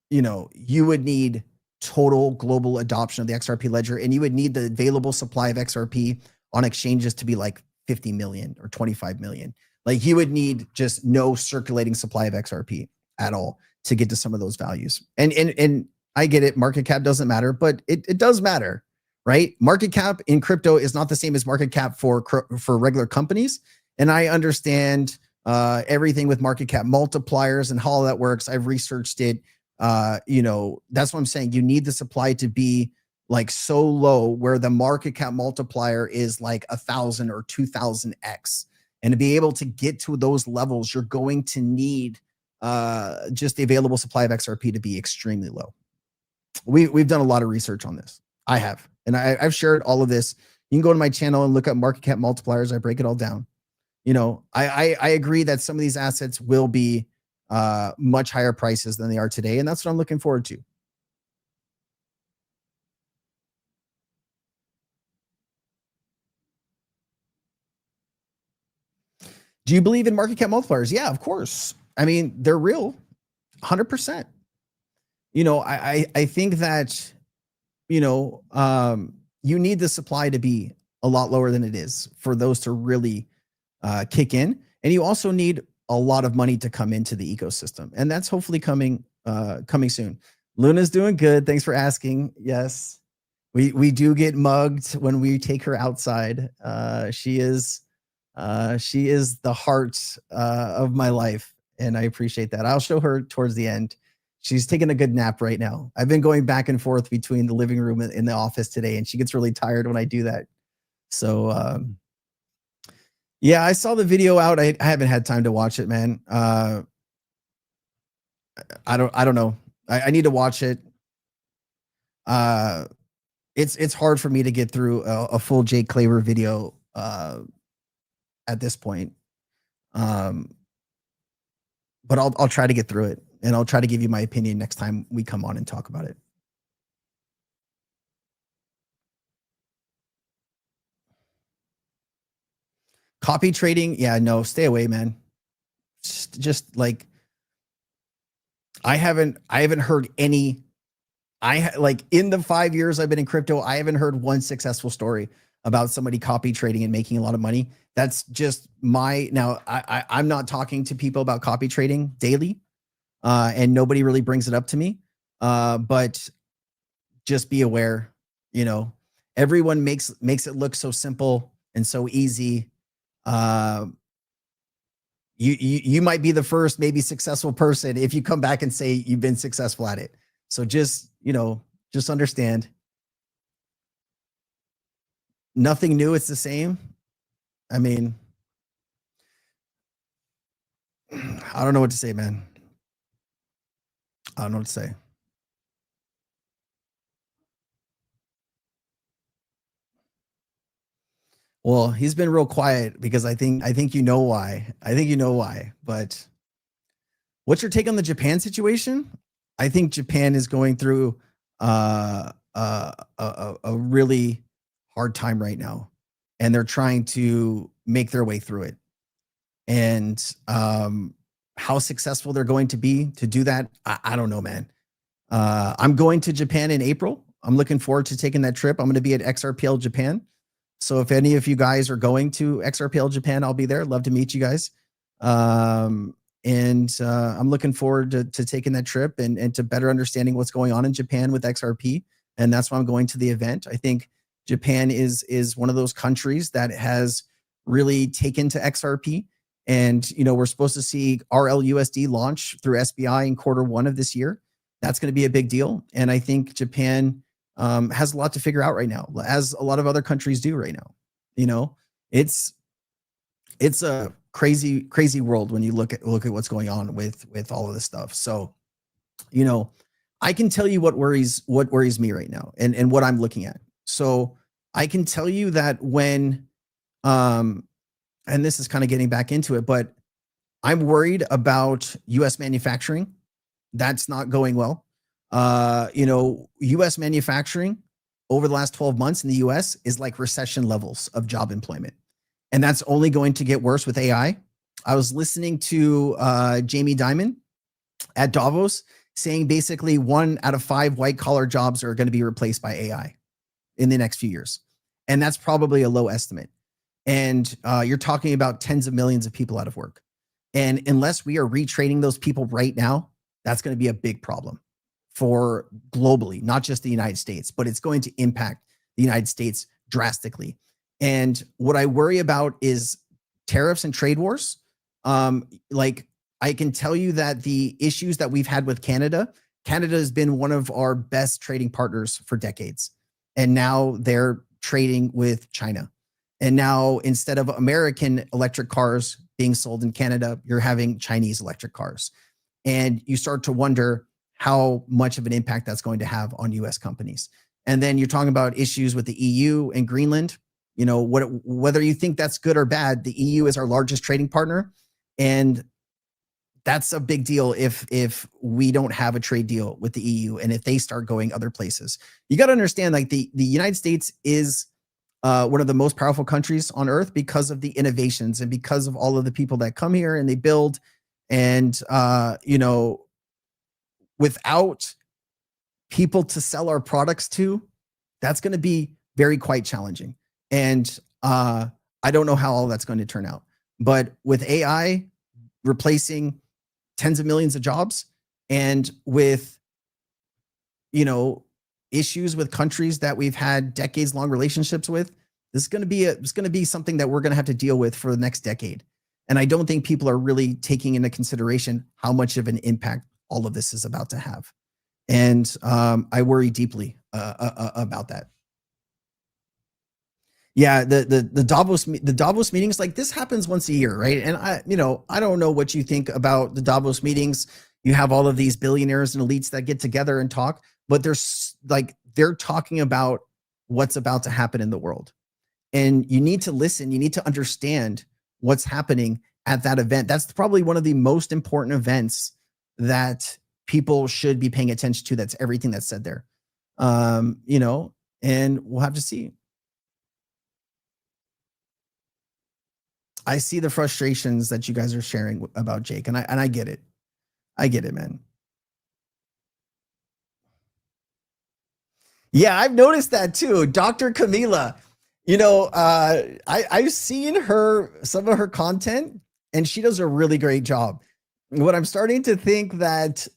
you know, you would need total global adoption of the XRP ledger, and you would need the available supply of XRP on exchanges to be like 50 million or 25 million. Like, you would need just no circulating supply of XRP at all to get to some of those values. And I get it, market cap doesn't matter, but it does matter, right? Market cap in crypto is not the same as market cap for regular companies. And I understand everything with market cap multipliers and how all that works. I've researched it. You know, that's what I'm saying. You need the supply to be like so low where the market cap multiplier is like 1,000 or 2,000x. And to be able to get to those levels, you're going to need just the available supply of XRP to be extremely low. We've done a lot of research on this. I have, and I've shared all of this. You can go to my channel and look up market cap multipliers. I break it all down. You know, I agree that some of these assets will be much higher prices than they are today, and that's what I'm looking forward to. Do you believe in market cap multipliers? Yeah, of course. I mean, they're real, 100%. You know, I think that, you know, you need the supply to be a lot lower than it is for those to really kick in. And you also need a lot of money to come into the ecosystem. And that's hopefully coming soon. Luna's doing good. Thanks for asking. Yes, we do get mugged when we take her outside. She is the heart of my life, and I appreciate that. I'll show her towards the end. She's taking a good nap right now. I've been going back and forth between the living room and the office today, and she gets really tired when I do that. So, yeah, I saw the video out. I haven't had time to watch it, man. I don't know. I need to watch it. It's hard for me to get through a full Jake Claver video at this point. but I'll try to get through it, and I'll try to give you my opinion next time we come on and talk about it. Copy trading, yeah, no, stay away, man. Just like I haven't heard any. Like in the 5 years I've been in crypto, I haven't heard one successful story about somebody copy trading and making a lot of money. That's just my, now I'm not talking to people about copy trading daily, and nobody really brings it up to me. But just be aware, you know, everyone makes it look so simple and so easy. You might be the first maybe successful person if you come back and say you've been successful at it. So just, you know, just understand. Nothing new, it's the same. I mean, I don't know what to say, man. I don't know what to say. Well, he's been real quiet because I think you know why. I think you know why. But what's your take on the Japan situation? I think Japan is going through a really hard time right now, and they're trying to make their way through it. And how successful they're going to be to do that, I don't know, man. I'm going to Japan in April. I'm looking forward to taking that trip. I'm going to be at XRPL Japan. So if any of you guys are going to XRPL Japan, I'll be there. Love to meet you guys. And I'm looking forward to taking that trip and to better understanding what's going on in Japan with XRP. And that's why I'm going to the event. I think Japan is one of those countries that has really taken to XRP. And, you know, we're supposed to see RLUSD launch through SBI in Q1 of this year. That's going to be a big deal. And I think Japan has a lot to figure out right now, as a lot of other countries do right now. You know, it's a crazy world when you look at what's going on with all of this stuff. So, you know, I can tell you what worries me right now and what I'm looking at. So I can tell you that when, and this is kind of getting back into it, but I'm worried about US manufacturing. That's not going well. You know, US manufacturing over the last 12 months in the US is like recession levels of job employment. And that's only going to get worse with AI. I was listening to Jamie Dimon at Davos saying basically 1 out of 5 white collar jobs are going to be replaced by AI in the next few years. And that's probably a low estimate. And you're talking about tens of millions of people out of work. And unless we are retraining those people right now, that's going to be a big problem for globally, not just the United States, but it's going to impact the United States drastically. And what I worry about is tariffs and trade wars. Like I can tell you that the issues that we've had with Canada has been one of our best trading partners for decades. And now they're trading with China. And now instead of American electric cars being sold in Canada, you're having Chinese electric cars. And you start to wonder how much of an impact that's going to have on US companies. And then you're talking about issues with the EU and Greenland. You know, whether you think that's good or bad, the EU is our largest trading partner. And that's a big deal if we don't have a trade deal with the EU and if they start going other places. You got to understand, like the United States is one of the most powerful countries on earth because of the innovations and because of all of the people that come here and they build. And, you know, without people to sell our products to, that's going to be very quite challenging. And I don't know how all that's going to turn out. But with AI replacing tens of millions of jobs and with, you know, issues with countries that we've had decades-long relationships with, this is going to be something that we're going to have to deal with for the next decade. And I don't think people are really taking into consideration how much of an impact all of this is about to have. And I worry deeply about that. Yeah, the Davos meetings, like this happens once a year, right? And I don't know what you think about the Davos meetings. You have all of these billionaires and elites that get together and talk, but they're talking about what's about to happen in the world. And you need to listen, you need to understand what's happening at that event. That's probably one of the most important events that people should be paying attention to. That's everything that's said there. You know, and we'll have to see. I see the frustrations that you guys are sharing about Jake, and I get it. I get it, man. Yeah, I've noticed that too. Dr. Camila, you know, I've seen some of her content, and she does a really great job. What I'm starting to think that,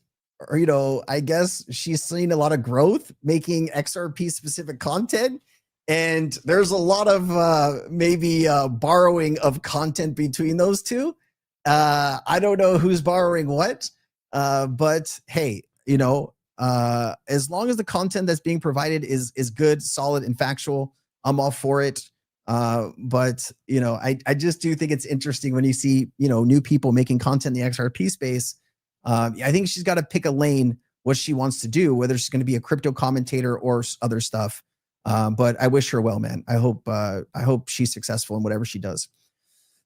or, you know, I guess she's seen a lot of growth making XRP specific content. And there's a lot of maybe borrowing of content between those two. I don't know who's borrowing what, but hey, you know, as long as the content that's being provided is good, solid, and factual, I'm all for it. But you know, I just do think it's interesting when you see, you know, new people making content in the XRP space. I think she's got to pick a lane, what she wants to do, whether she's going to be a crypto commentator or other stuff. But I wish her well, man. I hope she's successful in whatever she does.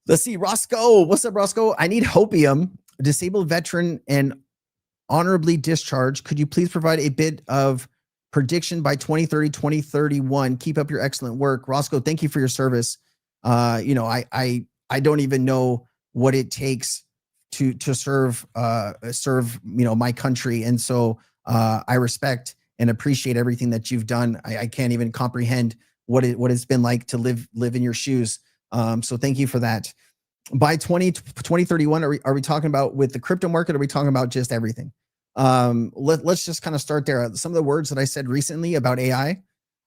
Let's see, Roscoe. What's up, Roscoe? I need hopium, disabled veteran, and honorably discharged. Could you please provide a bit of prediction by 2030, 2031? Keep up your excellent work. Roscoe, thank you for your service. You know, I don't even know what it takes to serve, you know, my country. And so I respect and appreciate everything that you've done. I can't even comprehend what it's been like to live in your shoes. So thank you for that. By 2031, are we talking about with the crypto market? Or are we talking about just everything? Let's just kind of start there. Some of the words that I said recently about AI,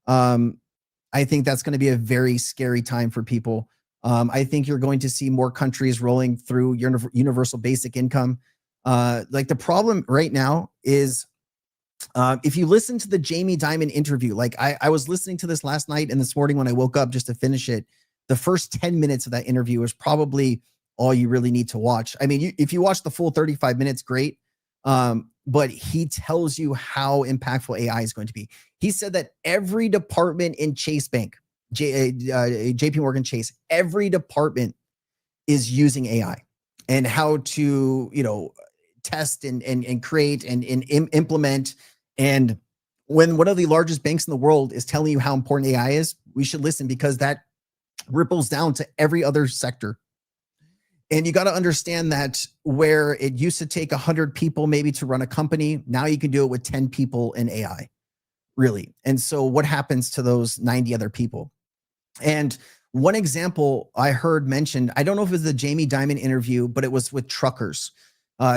I think that's going to be a very scary time for people. I think you're going to see more countries rolling through universal basic income. Like the problem right now is, if you listen to the Jamie Dimon interview, like I was listening to this last night and this morning when I woke up just to finish it, the first 10 minutes of that interview is probably all you really need to watch. I mean, if you watch the full 35 minutes, great. But he tells you how impactful AI is going to be. He said that every department in Chase Bank, JP Morgan Chase, every department is using AI and how to, you know, test and create and implement. And when one of the largest banks in the world is telling you how important AI is, we should listen, because that ripples down to every other sector. And you got to understand that where it used to take 100 people maybe to run a company, now you can do it with 10 people in AI, really. And so what happens to those 90 other people? And one example I heard mentioned, I don't know if it was the Jamie Dimon interview, but it was with truckers.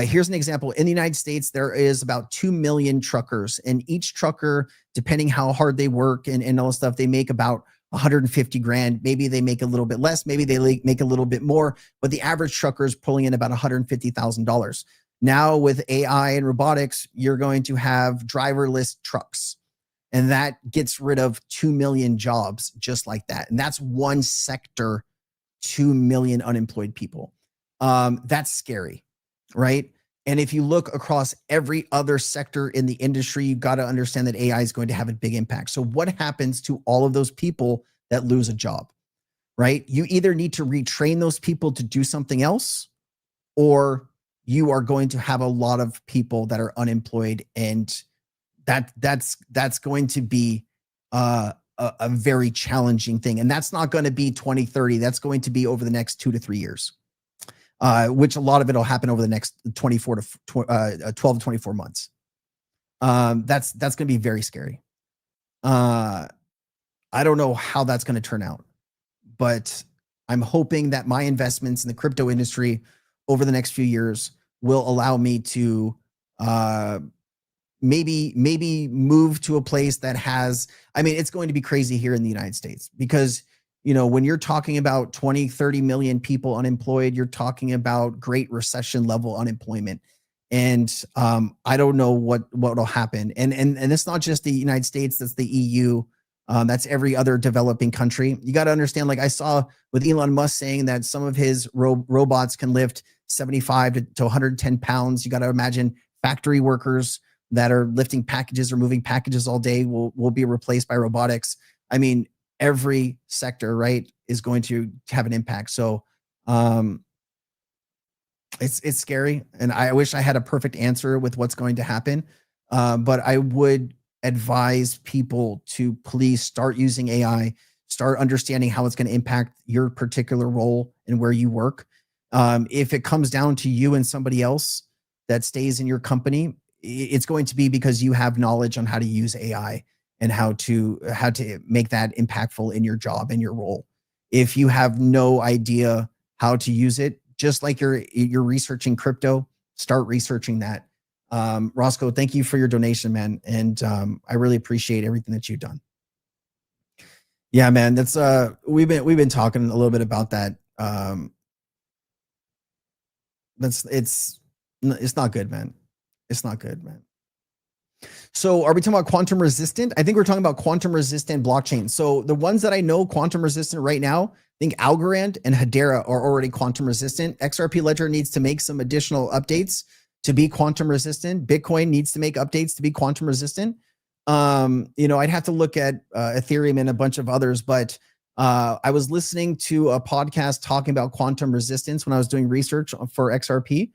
Here's an example. In the United States, there is about 2 million truckers, and each trucker, depending how hard they work and all this stuff, they make about 150 grand. Maybe they make a little bit less, maybe they make a little bit more, but the average trucker is pulling in about $150,000. Now with AI and robotics, you're going to have driverless trucks, and that gets rid of 2 million jobs just like that. And that's one sector, 2 million unemployed people. That's scary, right? And if you look across every other sector in the industry, you've got to understand that AI is going to have a big impact. So what happens to all of those people that lose a job, right? You either need to retrain those people to do something else, or you are going to have a lot of people that are unemployed. And that's going to be a very challenging thing. And that's not going to be 2030. That's going to be over the next 2 to 3 years. Which a lot of it will happen over the next 12 to 24 months. That's going to be very scary. I don't know how that's going to turn out, but I'm hoping that my investments in the crypto industry over the next few years will allow me to maybe move to a place that has, I mean, it's going to be crazy here in the United States, because you know, when you're talking about 20, 30 million people unemployed, you're talking about Great Recession level unemployment. And I don't know what will happen. And it's not just the United States, that's the EU. That's every other developing country. You got to understand, like I saw with Elon Musk saying that some of his robots can lift 75 to 110 pounds. You got to imagine factory workers that are lifting packages or moving packages all day will be replaced by robotics. I mean, every sector, right, is going to have an impact. So It's scary, and I wish I had a perfect answer with what's going to happen. But I would advise people to please start using AI, start understanding how it's going to impact your particular role and where you work. If it comes down to you and somebody else that stays in your company, it's going to be because you have knowledge on how to use AI and how to make that impactful in your job and your role. If you have no idea how to use it, just like you're researching crypto, start researching that. Roscoe, thank you for your donation, man. And I really appreciate everything that you've done. Yeah, man, that's we've been talking a little bit about that. It's not good, man. It's not good, man. So are we talking about quantum resistant? I think we're talking about quantum resistant blockchain. So the ones that I know quantum resistant right now, I think Algorand and Hedera are already quantum resistant. XRP Ledger needs to make some additional updates to be quantum resistant. Bitcoin needs to make updates to be quantum resistant. I'd have to look at Ethereum and a bunch of others, but I was listening to a podcast talking about quantum resistance when I was doing research for XRP.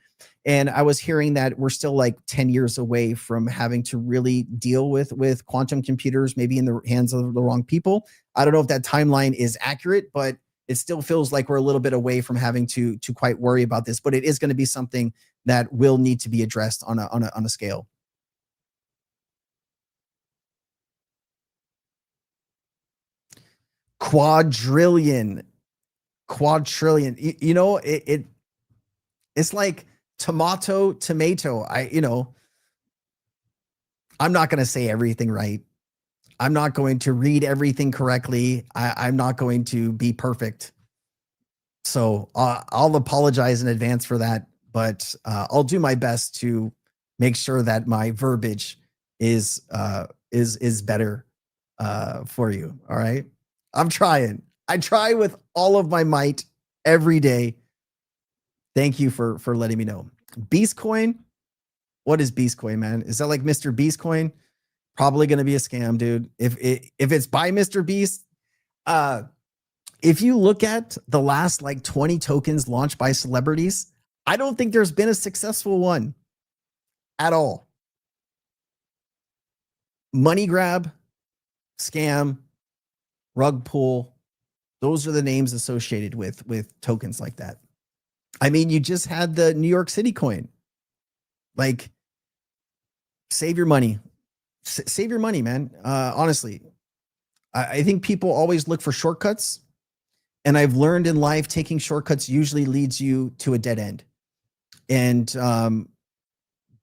And I was hearing that we're still like 10 years away from having to really deal with quantum computers, maybe in the hands of the wrong people. I don't know if that timeline is accurate, but it still feels like we're a little bit away from having to quite worry about this. But it is going to be something that will need to be addressed on a scale. Quadrillion. It's like tomato. I'm not going to say everything right. I'm not going to read everything correctly. I'm not going to be perfect. So I'll apologize in advance for that, but I'll do my best to make sure that my verbiage is better for you. All right. I'm trying. I try with all of my might every day. Thank you for letting me know. Beast Coin. What is Beast Coin, man? Is that like Mr. Beast Coin? Probably going to be a scam, dude. If it's by Mr. Beast, if you look at the last like 20 tokens launched by celebrities, I don't think there's been a successful one at all. Money grab, scam, rug pull. Those are the names associated with tokens like that. I mean, you just had the New York City coin. Like, save your money. Save your money, man. Honestly, I think people always look for shortcuts. And I've learned in life, taking shortcuts usually leads you to a dead end. And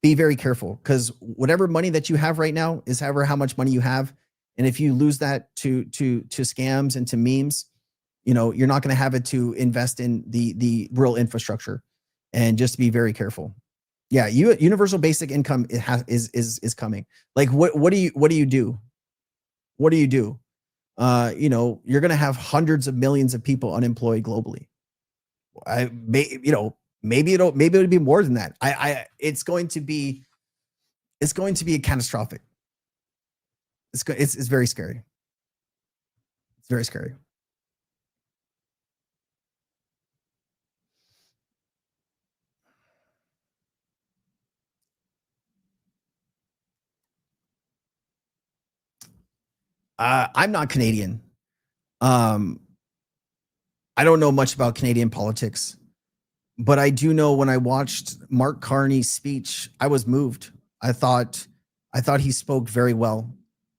be very careful, because whatever money that you have right now is however how much money you have. And if you lose that to scams and to memes, you're not going to have it to invest in the real infrastructure. And just be very careful. Yeah, universal basic income is coming. Like, what do you do? What do you do? You're going to have hundreds of millions of people unemployed globally. Maybe it'll be more than that. It's going to be a catastrophic. It's very scary. It's very scary. I'm not Canadian. I don't know much about Canadian politics, but I do know when I watched Mark Carney's speech, I was moved. I thought he spoke very well,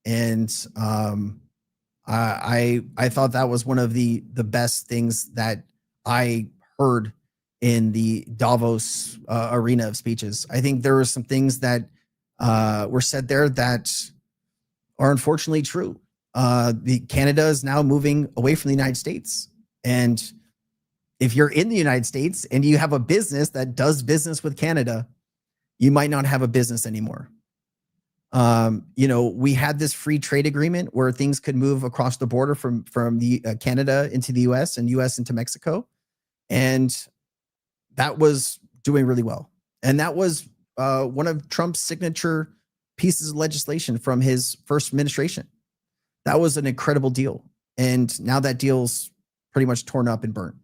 and I thought that was one of the best things that I heard in the Davos arena of speeches. I think there were some things that were said there that are unfortunately true. The Canada is now moving away from the United States. And if you're in the United States and you have a business that does business with Canada, you might not have a business anymore. We had this free trade agreement where things could move across the border from the Canada into the US and US into Mexico. And that was doing really well. And that was one of Trump's signature pieces of legislation from his first administration. That was an incredible deal. And now that deal's pretty much torn up and burnt.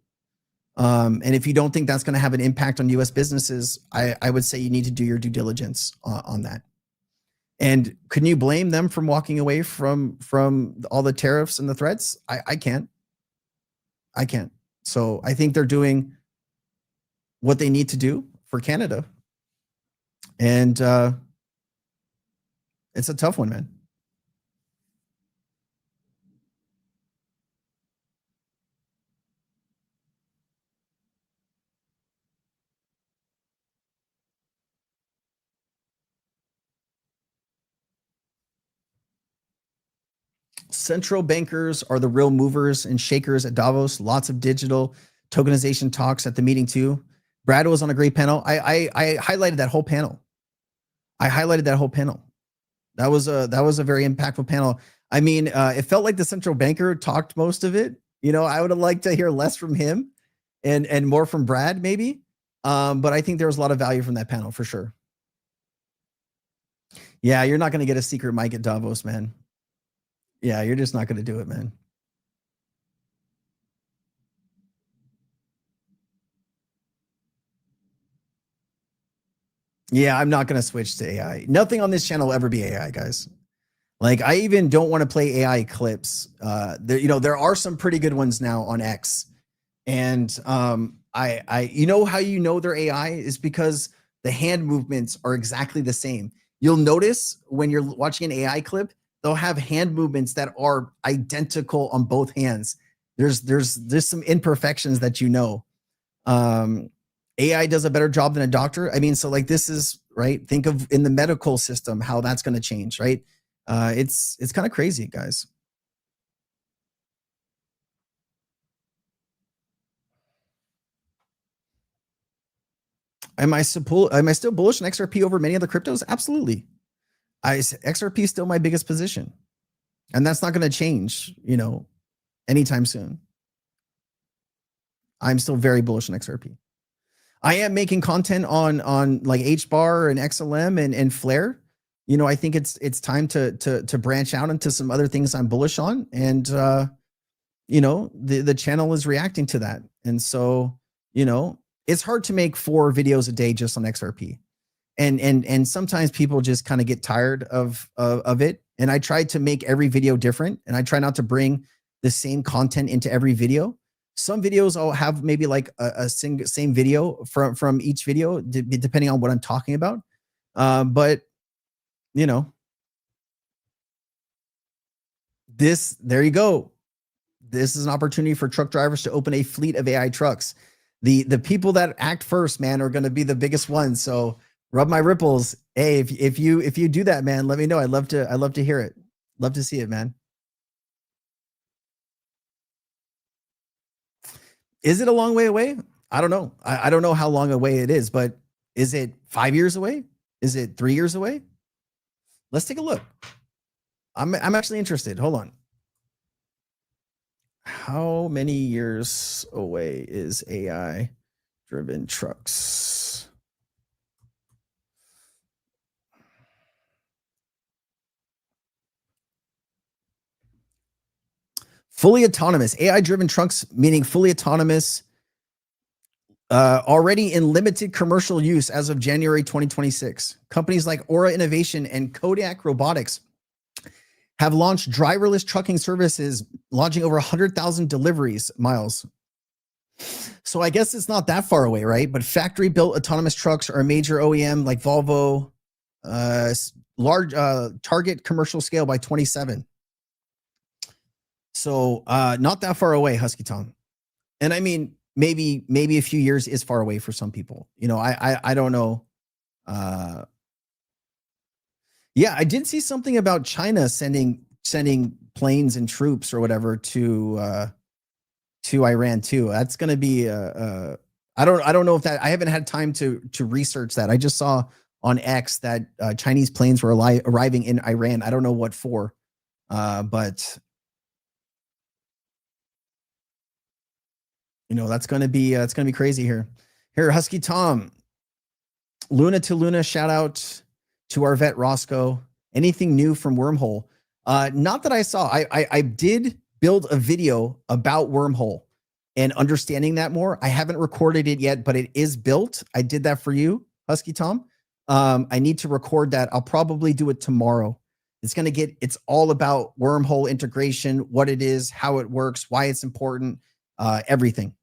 And if you don't think that's going to have an impact on U.S. businesses, I would say you need to do your due diligence on that. And can you blame them from walking away from all the tariffs and the threats? I can't. I can't. So I think they're doing what they need to do for Canada. And it's a tough one, man. Central bankers are the real movers and shakers at Davos. Lots of digital tokenization talks at the meeting too. Brad was on a great panel. I highlighted that whole panel. That was a very impactful panel. I mean, it felt like the central banker talked most of it. You know, I would have liked to hear less from him and more from Brad maybe. But I think there was a lot of value from that panel for sure. Yeah, you're not going to get a secret mic at Davos, man. Yeah, you're just not going to do it, man. Yeah, I'm not going to switch to AI. Nothing on this channel will ever be AI, guys. Like, I even don't want to play AI clips. There are some pretty good ones now on X. And you know how you know they're AI is because the hand movements are exactly the same. You'll notice when you're watching an AI clip, they'll have hand movements that are identical on both hands. There's some imperfections that you know. AI does a better job than a doctor. I mean, so like this is right. Think of in the medical system how that's going to change, right? It's kind of crazy, guys. Am I still bullish on XRP over many other cryptos? Absolutely. XRP is still my biggest position. And that's not going to change, anytime soon. I'm still very bullish on XRP. I am making content on like HBAR and XLM and Flare. I think it's time to branch out into some other things I'm bullish on. And, the channel is reacting to that. And so, it's hard to make 4 videos a day just on XRP. And sometimes people just kind of get tired of it. And I try to make every video different. And I try not to bring the same content into every video. Some videos I'll have maybe like a same video from each video, depending on what I'm talking about. But there you go. This is an opportunity for truck drivers to open a fleet of AI trucks. The people that act first, man, are going to be the biggest ones. So rub my ripples. Hey, if you do that, man, let me know. I'd love to hear it. Love to see it, man. Is it a long way away? I don't know. I don't know how long away it is, but is it 5 years away? Is it 3 years away? Let's take a look. I'm actually interested. Hold on. How many years away is AI driven trucks? Fully autonomous. AI-driven trucks, meaning fully autonomous, already in limited commercial use as of January 2026. Companies like Aura Innovation and Kodiak Robotics have launched driverless trucking services, launching over 100,000 deliveries miles. So I guess it's not that far away, right? But factory-built autonomous trucks are a major OEM like Volvo, large target commercial scale by 27. So not that far away, Husky Tom. And I mean, maybe a few years is far away for some people. I don't know. Yeah, I did see something about China sending planes and troops or whatever to Iran too. That's going to be I don't know if that, I haven't had time to research that. I just saw on X that Chinese planes were arriving in Iran. I don't know what for, but that's going to be it's going to be crazy here. Here, Husky Tom, Luna to Luna, shout out to our vet Roscoe. Anything new from Wormhole? Not that I saw. I did build a video about Wormhole, and understanding that more. I haven't recorded it yet, but it is built. I did that for you, Husky Tom. I need to record that. I'll probably do it tomorrow. It's all about wormhole integration, what it is, how it works, why it's important, everything.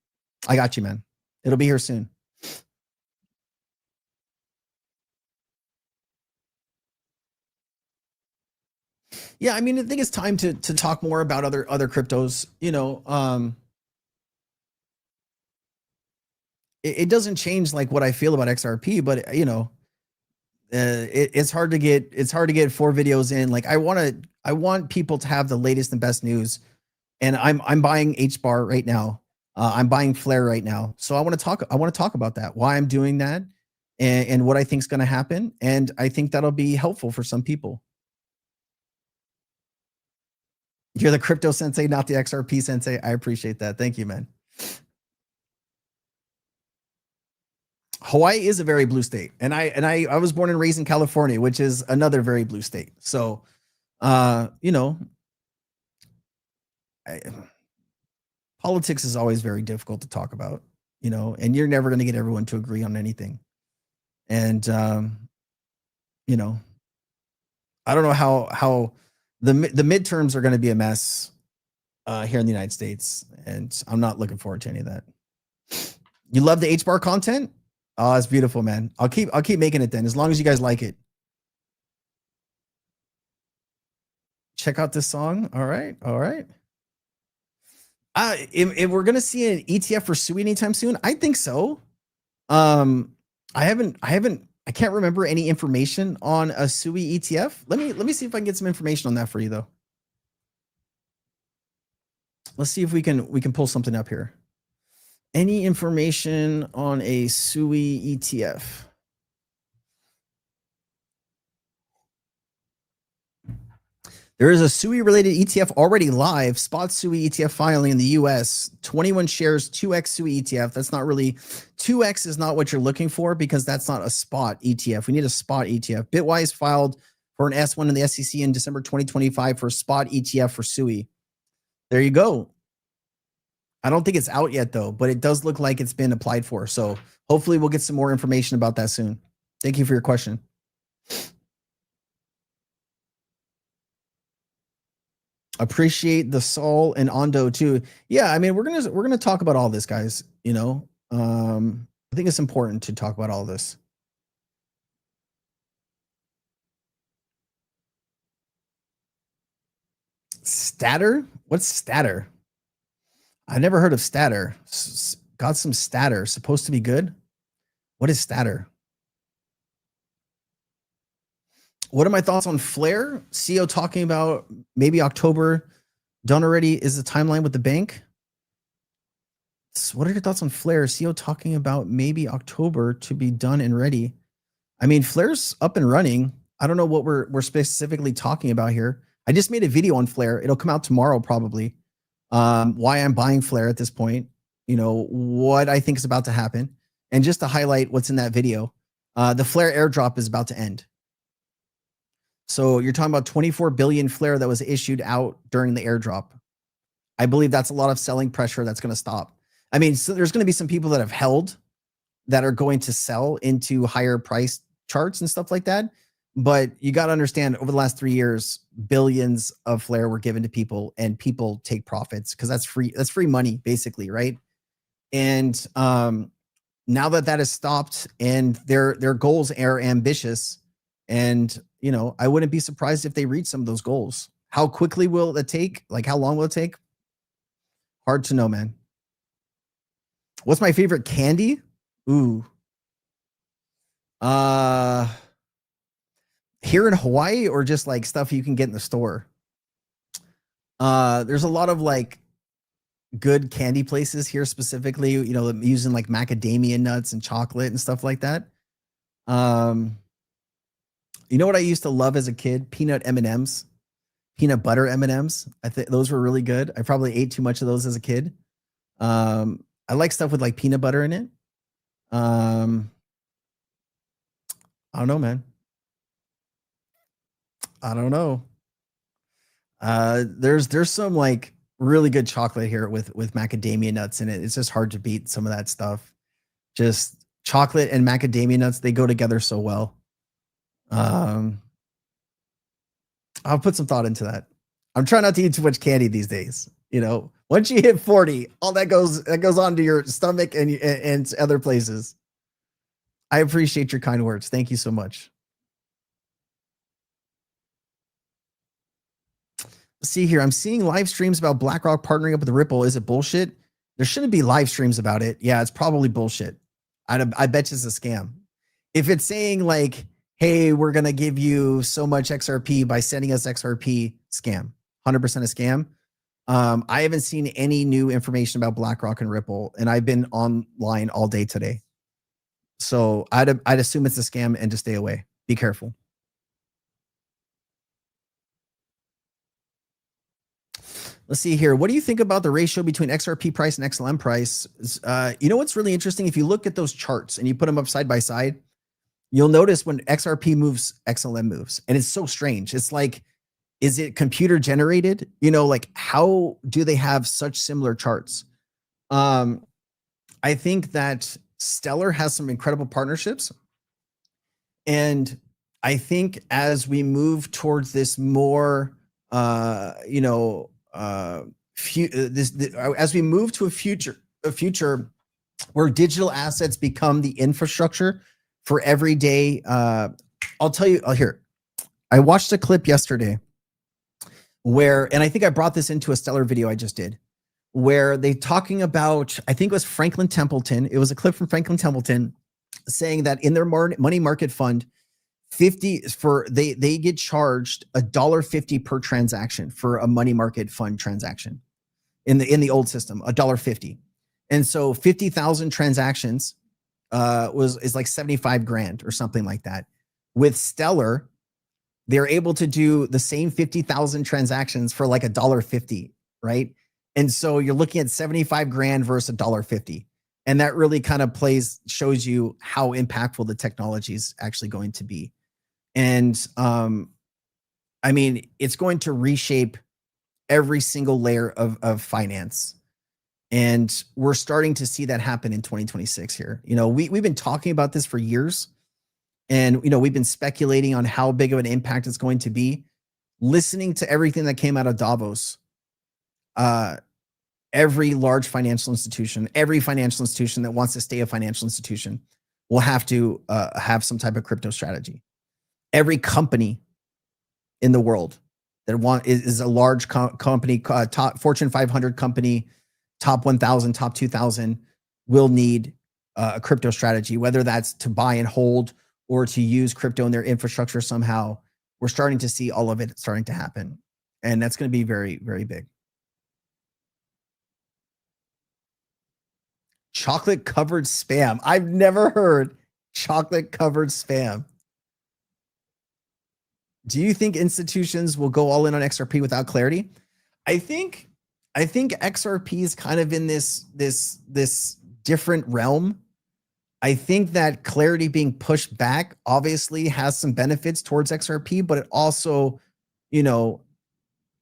I got you, man. It'll be here soon. Yeah, I mean, I think it's time to talk more about other cryptos. You know, it doesn't change like what I feel about XRP, but you know, it's hard to get 4 videos in. Like I want people to have the latest and best news, and I'm buying HBAR right now. I'm buying Flare right now. So I want to talk about that, why I'm doing that, and what I think is going to happen. And I think that'll be helpful for some people. You're the crypto sensei, not the XRP sensei. I appreciate that. Thank you, man. Hawaii is a very blue state. And I was born and raised in California, which is another very blue state. So, you know, politics is always very difficult to talk about, you know, and you're never going to get everyone to agree on anything. And, you know, I don't know how the midterms are going to be a mess here in the United States, and I'm not looking forward to any of that. You love the HBAR content? Oh, it's beautiful, man. I'll keep making it then, as long as you guys like it. Check out this song. All right. If we're gonna see an ETF for SUI anytime soon, I think so. I can't remember any information on a SUI ETF. Let me see if I can get some information on that for you though. Let's see if we can pull something up here. Any information on a SUI ETF? There is a SUI related ETF already live, spot SUI ETF filing in the US, 21 shares, 2x SUI ETF. That's not really, 2x is not what you're looking for because that's not a spot ETF. We need a spot ETF. Bitwise filed for an S1 in the SEC in December 2025 for a spot ETF for SUI. There you go. I don't think it's out yet though, but it does look like it's been applied for. So hopefully we'll get some more information about that soon. Thank you for your question. Appreciate the Sol and Ondo too. Yeah, I mean, we're gonna talk about all this, guys. You know, I think it's important to talk about all this. Statter? What's Statter? I never heard of Statter. Got some Statter. Supposed to be good. What is Statter? What are my thoughts on Flare? CEO talking about maybe October. Done already is the timeline with the bank. So what are your thoughts on Flare? CEO talking about maybe October to be done and ready. I mean, Flare's up and running. I don't know what we're specifically talking about here. I just made a video on Flare. It'll come out tomorrow probably. Why I'm buying Flare at this point. You know, what I think is about to happen. And just to highlight what's in that video, the Flare airdrop is about to end. So you're talking about 24 billion Flare that was issued out during the airdrop. I believe that's a lot of selling pressure that's going to stop. I mean, so there's going to be some people that have held that are going to sell into higher price charts and stuff like that. But you got to understand, over the last 3 years, billions of Flare were given to people, and people take profits because that's free. That's free money, basically, right? And now that has stopped, and their goals are ambitious, and you know, I wouldn't be surprised if they reach some of those goals. How quickly will it take? Like, how long will it take? Hard to know, man. What's my favorite candy? Ooh. Here in Hawaii, or just like stuff you can get in the store? There's a lot of like good candy places here, specifically, you know, using like macadamia nuts and chocolate and stuff like that. You know what I used to love as a kid? Peanut M&Ms, peanut butter M&Ms. I think those were really good. I probably ate too much of those as a kid. I like stuff with like peanut butter in it. I don't know, man. I don't know. There's some like really good chocolate here with macadamia nuts in it. It's just hard to beat some of that stuff. Just chocolate and macadamia nuts, they go together so well. I'll put some thought into that. I'm trying not to eat too much candy these days. You know, once you hit 40, all that goes onto your stomach and other places. I appreciate your kind words. Thank you so much. Let's see here. I'm seeing live streams about BlackRock partnering up with Ripple. Is it bullshit? There shouldn't be live streams about it. Yeah, it's probably bullshit. I bet you it's a scam. If it's saying like, hey, we're going to give you so much XRP by sending us XRP, scam. 100% a scam. I haven't seen any new information about BlackRock and Ripple, and I've been online all day today. So I'd assume it's a scam and to stay away. Be careful. Let's see here. What do you think about the ratio between XRP price and XLM price? You know what's really interesting? If you look at those charts and you put them up side by side, you'll notice when XRP moves, XLM moves. And it's so strange. It's like, is it computer generated? You know, like how do they have such similar charts? I think that Stellar has some incredible partnerships. And I think as we move towards this more, as we move to a future where digital assets become the infrastructure for everyday, I'll tell you here, I watched a clip yesterday where, and I think I brought this into a Stellar video I just did, where they talking about, I think it was Franklin Templeton. It was a clip from Franklin Templeton saying that in their money market fund, they get charged $1.50 per transaction for a money market fund transaction in the old system, $1.50. And so 50,000 transactions is like 75 grand or something like that. With Stellar, they're able to do the same 50,000 transactions for like $1.50, right? And so you're looking at 75 grand versus $1.50. And that really kind of shows you how impactful the technology is actually going to be. And I mean, it's going to reshape every single layer of finance. And we're starting to see that happen in 2026 here. You know, we've been talking about this for years. And, you know, we've been speculating on how big of an impact it's going to be. Listening to everything that came out of Davos, every large financial institution, every financial institution that wants to stay a financial institution will have to have some type of crypto strategy. Every company in the world that is a large company, top Fortune 500 company, top 1,000, top 2,000 will need a crypto strategy, whether that's to buy and hold or to use crypto in their infrastructure somehow. We're starting to see all of it starting to happen. And that's going to be very, very big. Chocolate covered spam. I've never heard chocolate covered spam. Do you think institutions will go all in on XRP without clarity? I think XRP is kind of in this different realm. I think that clarity being pushed back obviously has some benefits towards XRP, but it also, you know,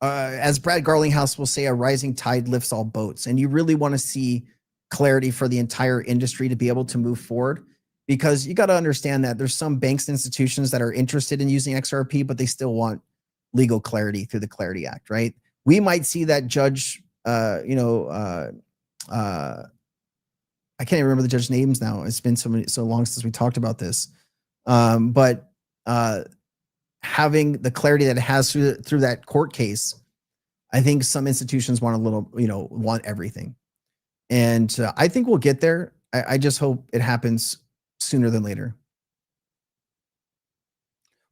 as Brad Garlinghouse will say, a rising tide lifts all boats. And you really want to see clarity for the entire industry to be able to move forward, because you got to understand that there's some banks and institutions that are interested in using XRP, but they still want legal clarity through the Clarity Act, right? We might see that judge, I can't even remember the judge's names now. It's been so long since we talked about this. But having the clarity that it has through that court case, I think some institutions want want everything. And I think we'll get there. I just hope it happens sooner than later.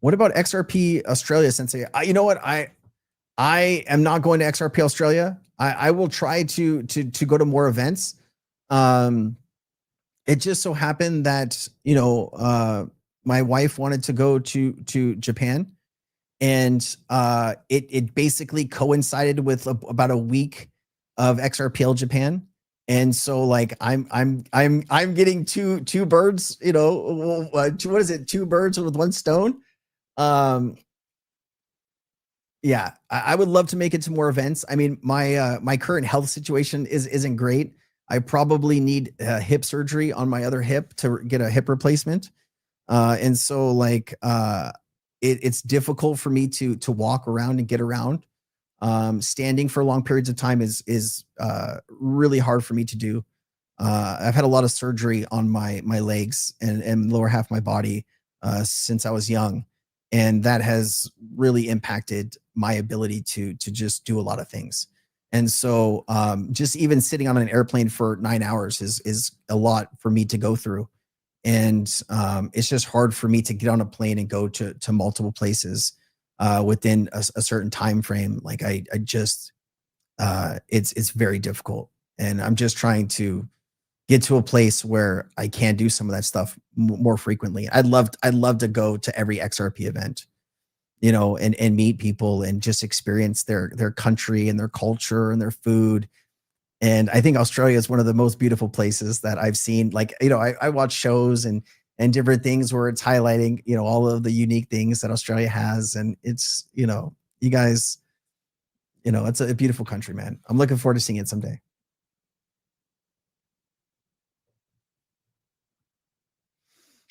What about XRP Australia, Sensei? You know what? I am not going to XRP Australia. I will try to go to more events. It just so happened that, my wife wanted to go to Japan, and it basically coincided with about a week of XRPL Japan. And so like I'm getting two birds, what is it? Two birds with one stone. Yeah, I would love to make it to more events. I mean, my current health situation isn't great. I probably need hip surgery on my other hip to get a hip replacement. And so like it's difficult for me to walk around and get around. Standing for long periods of time is really hard for me to do. I've had a lot of surgery on my legs and lower half of my body since I was young, and that has really impacted my ability to just do a lot of things. And so just even sitting on an airplane for 9 hours is a lot for me to go through. And it's just hard for me to get on a plane and go to multiple places within a certain time frame. Like I just it's very difficult, and I'm just trying to get to a place where I can do some of that stuff more frequently. I'd love to go to every XRP event, you know, and meet people and just experience their country and their culture and their food. And I think Australia is one of the most beautiful places that I've seen. Like, you know, I watch shows and different things where it's highlighting, you know, all of the unique things that Australia has. And it's, you know, you guys, you know, it's a beautiful country, man. I'm looking forward to seeing it someday.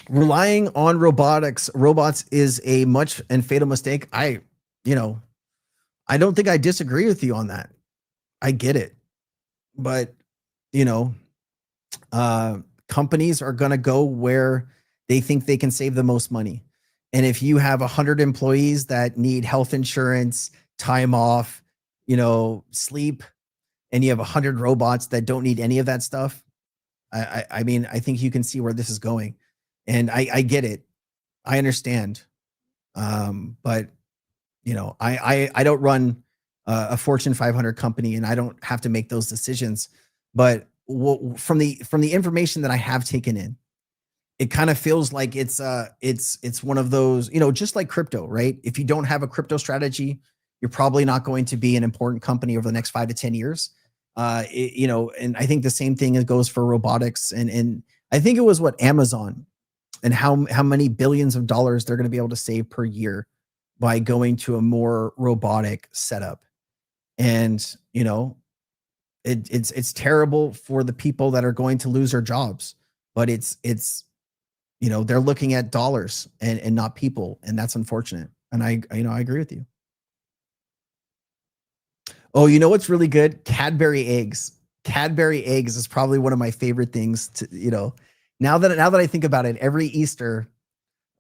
Relying on robots is a much and fatal mistake. You know, I don't think I disagree with you on that. I get it. But, you know, companies are going to go where they think they can save the most money. And if you have 100 employees that need health insurance, time off, you know, sleep, and you have 100 robots that don't need any of that stuff, I mean, I think you can see where this is going. And I get it. I understand. But, you know, I don't run a Fortune 500 company, and I don't have to make those decisions. But from the information that I have taken in, it kind of feels like it's one of those, you know, just like crypto, right? If you don't have a crypto strategy, you're probably not going to be an important company over the next 5 to 10 years. You know, and I think the same thing goes for robotics. And I think it was what Amazon, and how many billions of dollars they're going to be able to save per year by going to a more robotic setup. And, you know, it's terrible for the people that are going to lose their jobs, but it's, you know, they're looking at dollars and not people. And that's unfortunate. And I agree with you. Oh, you know what's really good? Cadbury eggs. Cadbury eggs is probably one of my favorite things to, you know, now that I think about it, every Easter,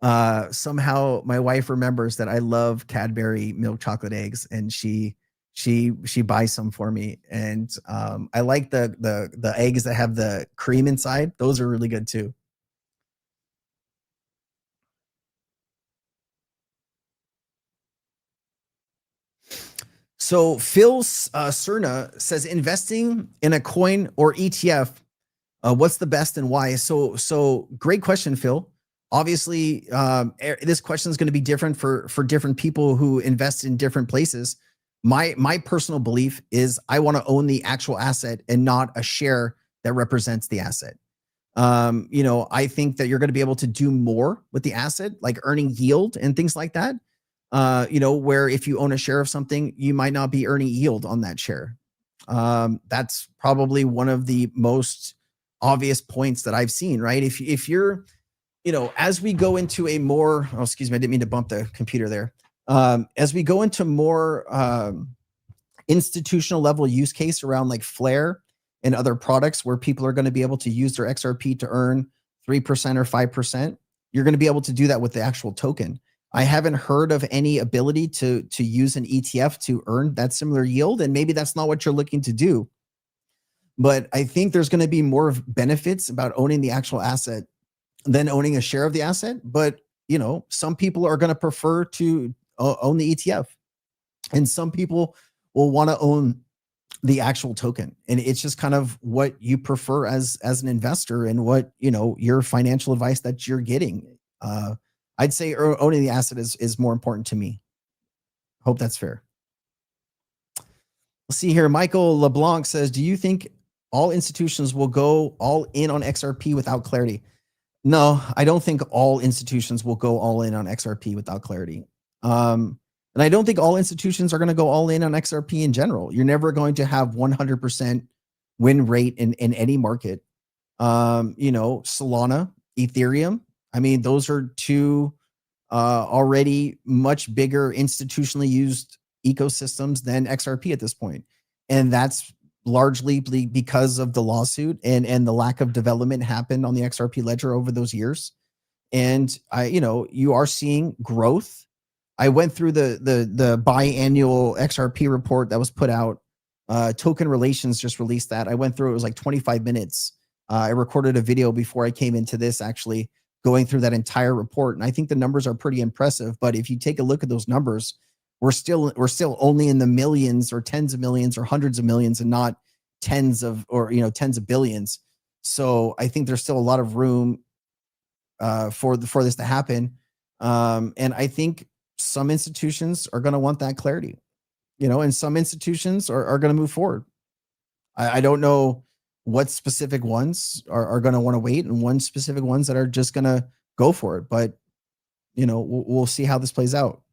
somehow my wife remembers that I love Cadbury milk chocolate eggs, and she buys some for me. And I like the eggs that have the cream inside. Those are really good too. So Phil Cerna says, investing in a coin or ETF, what's the best and why? So great question, Phil. Obviously, this question is going to be different for different people who invest in different places. My personal belief is I want to own the actual asset and not a share that represents the asset. You know, I think that you're going to be able to do more with the asset, like earning yield and things like that. You know, where if you own a share of something, you might not be earning yield on that share. That's probably one of the most obvious points that I've seen, right? If you're, you know, as we go into a more, oh, excuse me, I didn't mean to bump the computer there. As we go into more institutional level use case around like Flare and other products where people are going to be able to use their XRP to earn 3% or 5%, you're going to be able to do that with the actual token. I haven't heard of any ability to use an ETF to earn that similar yield, and maybe that's not what you're looking to do. But I think there's going to be more benefits about owning the actual asset than owning a share of the asset. But, you know, some people are going to prefer to own the ETF, and some people will want to own the actual token. And it's just kind of what you prefer as an investor, and what, you know, your financial advice that you're getting. I'd say owning the asset is more important to me. Hope that's fair. Let's see here. Michael LeBlanc says, do you think all institutions will go all in on XRP without clarity? No, I don't think all institutions will go all in on XRP without clarity. And I don't think all institutions are going to go all in on XRP in general. You're never going to have 100% win rate in any market. Solana, Ethereum. I mean, those are two already much bigger institutionally used ecosystems than XRP at this point. And that's largely because of the lawsuit and the lack of development happened on the XRP ledger over those years. And you are seeing growth. I went through the biannual XRP report that was put out. Token Relations just released that. I went through it was like 25 minutes. I recorded a video before I came into this, actually going through that entire report. And I think the numbers are pretty impressive. But if you take a look at those numbers, we're still only in the millions or tens of millions or hundreds of millions and not tens of billions. So I think there's still a lot of room for this to happen. And I think some institutions are going to want that clarity, and some institutions are going to move forward. I don't know what specific ones are going to want to wait and one specific ones that are just going to go for it. But, we'll see how this plays out.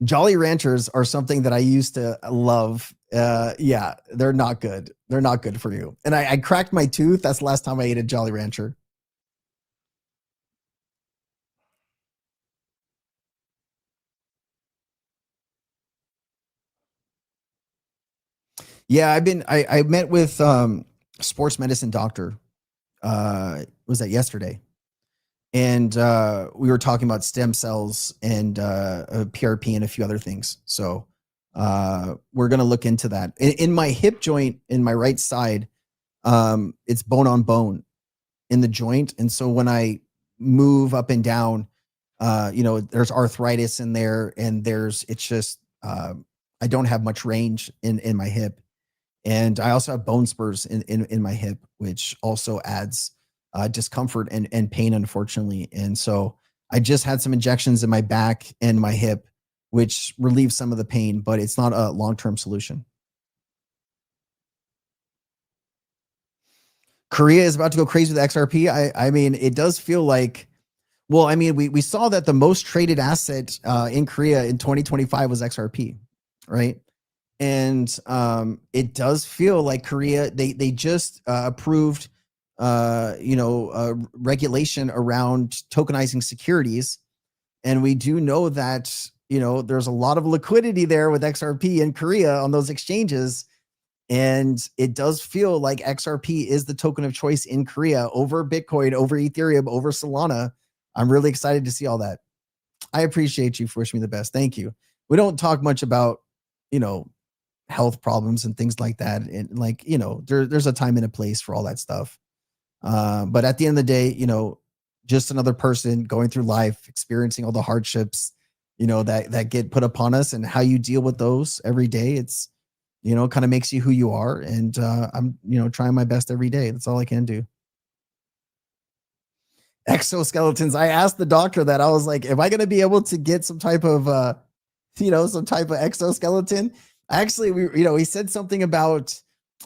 Jolly Ranchers are something that I used to love. Yeah, they're not good. They're not good for you. And I cracked my tooth. That's the last time I ate a Jolly Rancher. Yeah, I met with sports medicine doctor. Was that yesterday? And we were talking about stem cells and PRP and a few other things. So we're going to look into that. In my hip joint, in my right side, it's bone on bone in the joint. And so when I move up and down, there's arthritis in there, and I don't have much range in my hip. And I also have bone spurs in my hip, which also adds discomfort and pain, unfortunately. And so I just had some injections in my back and my hip, which relieves some of the pain, but it's not a long-term solution. Korea is about to go crazy with XRP. I mean, it does feel like, well, I mean, we saw that the most traded asset in Korea in 2025 was XRP, right? And it does feel like Korea, they just approved, regulation around tokenizing securities. And we do know that, there's a lot of liquidity there with XRP in Korea on those exchanges. And it does feel like XRP is the token of choice in Korea over Bitcoin, over Ethereum, over Solana. I'm really excited to see all that. I appreciate you for wishing me the best. Thank you. We don't talk much about, health problems and things like that. And there's a time and a place for all that stuff. But at the end of the day, just another person going through life, experiencing all the hardships, that get put upon us, and how you deal with those every day. It's, kind of makes you who you are. And I'm, trying my best every day. That's all I can do. Exoskeletons. I asked the doctor that. I was like, am I going to be able to get some type of, some type of exoskeleton? Actually, he said something about,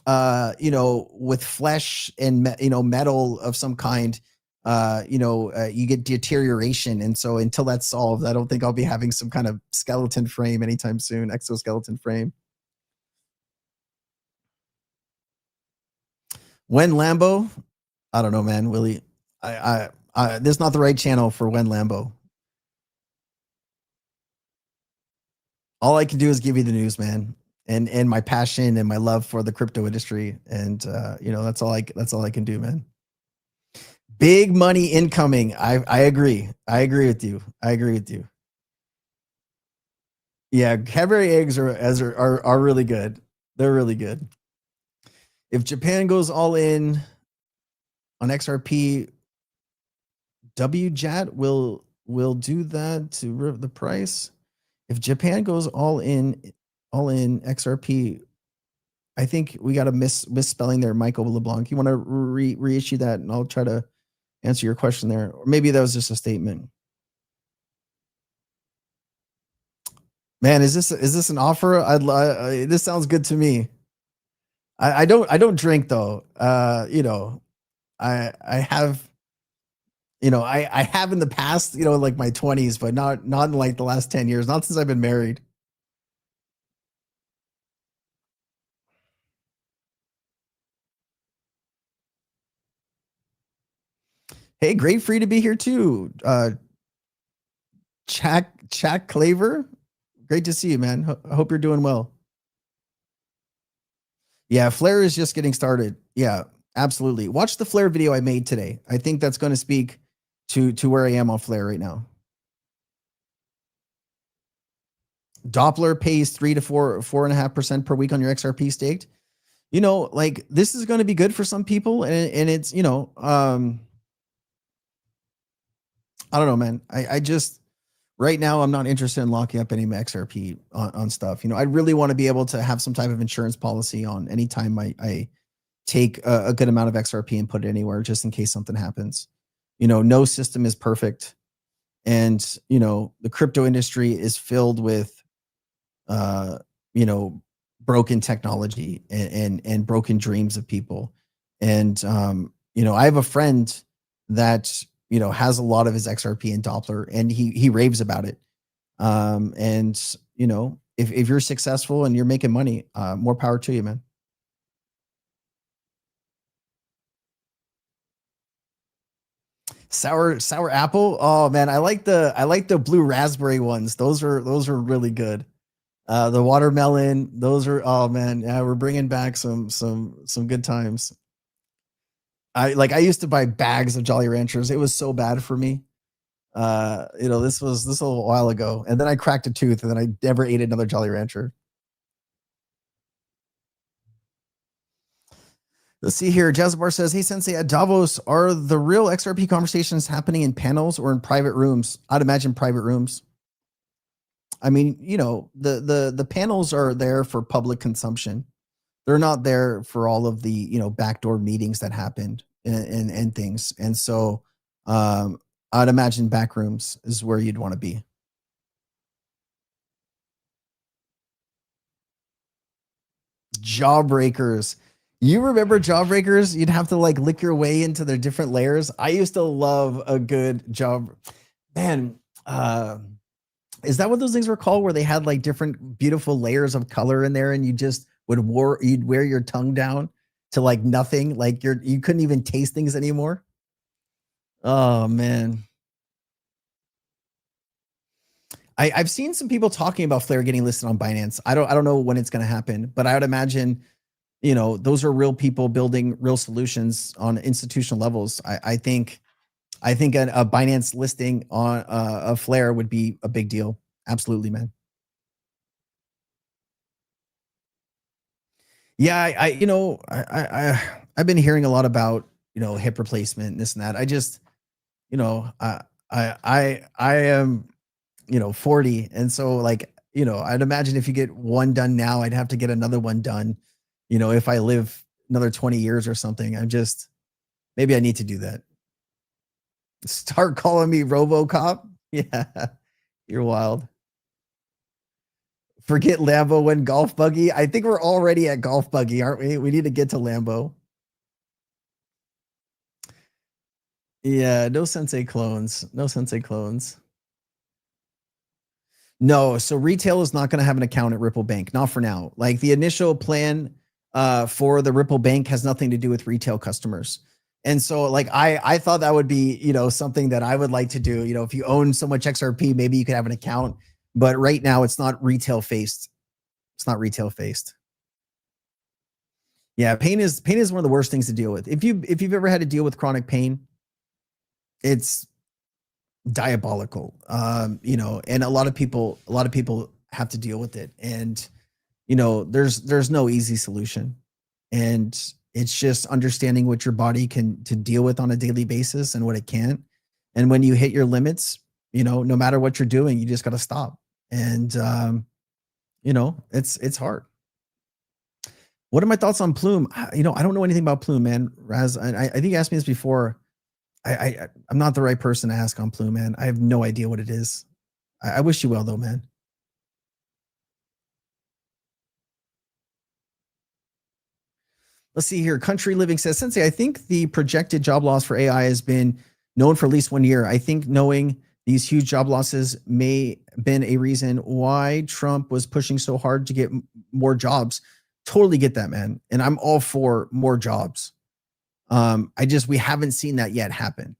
with flesh and, metal of some kind, you get deterioration. And so until that's solved, I don't think I'll be having some kind of skeleton frame anytime soon, exoskeleton frame. When Lambo, I don't know, man, Willie, this is not the right channel for When Lambo. All I can do is give you the news, man, and my passion and my love for the crypto industry. And, that's all I can do, man. Big money incoming. I agree. I agree with you. Yeah. Cadbury eggs are really good. They're really good. If Japan goes all in on XRP, WJAT will do that to the price. If Japan goes all in XRP, I think we got a misspelling there, Michael LeBlanc. You want to reissue that, and I'll try to answer your question there. Or maybe that was just a statement. Man, is this an offer? This sounds good to me. I don't drink though. I have, I have in the past, like my 20s, but not in like the last 10 years, not since I've been married. Hey, great for you to be here too. Chak Claver, great to see you, man. I hope you're doing well. Yeah, Flare is just getting started. Yeah, absolutely. Watch the Flare video I made today. I think that's going to speak to where I am on Flare right now. Doppler pays 3 to 4.5% per week on your XRP staked. Like this is going to be good for some people, and it's I don't know, man. I just right now I'm not interested in locking up any XRP on stuff. I really want to be able to have some type of insurance policy on any time I take a good amount of XRP and put it anywhere just in case something happens. No system is perfect, and the crypto industry is filled with broken technology and broken dreams of people. And I have a friend that has a lot of his XRP in Doppler, and he raves about it. And if you're successful and you're making money, more power to you, man. Sour apple. Oh man, I like the blue raspberry ones. Those are really good. The watermelon, those are, oh man, yeah, we're bringing back some good times. I used to buy bags of Jolly Ranchers. It was so bad for me. This was a little while ago, and then I cracked a tooth, and then I never ate another Jolly Rancher. Let's see here. Jazzabar says, "Hey Sensei, at Davos, are the real XRP conversations happening in panels or in private rooms?" I'd imagine private rooms. I mean, the panels are there for public consumption. They're not there for all of the, backdoor meetings that happened and things. And so I'd imagine back rooms is where you'd want to be. Jawbreakers. You remember Jawbreakers? You'd have to lick your way into their different layers. I used to love a good job. Man, is that what those things were called, where they had different beautiful layers of color in there, and you just you'd wear your tongue down to nothing, you couldn't even taste things anymore? Oh man. I've seen some people talking about Flare getting listed on Binance. I don't know when it's going to happen, but I would imagine, those are real people building real solutions on institutional levels. I think a Binance listing on a Flare would be a big deal. Absolutely, man. Yeah, I've been hearing a lot about hip replacement and this and that. I just I am 40, and so I'd imagine if you get one done now, I'd have to get another one done if I live another 20 years or something. Maybe I need to do that. Start calling me RoboCop. Yeah, you're wild. Forget Lambo and golf buggy. I think we're already at golf buggy, aren't we? We need to get to Lambo. Yeah, no Sensei clones. No Sensei clones. No, so retail is not going to have an account at Ripple Bank. Not for now. The initial plan for the Ripple Bank has nothing to do with retail customers. And so I thought that would be, something that I would like to do. If you own so much XRP, maybe you could have an account. But right now it's not retail faced. It's not retail faced. Yeah, pain is one of the worst things to deal with. If you've ever had to deal with chronic pain, it's diabolical. And a lot of people have to deal with it. And there's no easy solution. And it's just understanding what your body can to deal with on a daily basis and what it can't. And when you hit your limits, no matter what you're doing, you just got to stop. And it's hard. What are my thoughts on Plume? I don't know anything about Plume, man. Raz, I think you asked me this before. I'm not the right person to ask on Plume, man. I have no idea what it is. I wish you well though, man. Let's see here. Country Living says, Sensei, I think the projected job loss for AI has been known for at least 1 year. I think knowing these huge job losses may been a reason why Trump was pushing so hard to get more jobs. Totally get that, man. And I'm all for more jobs. We haven't seen that yet happen,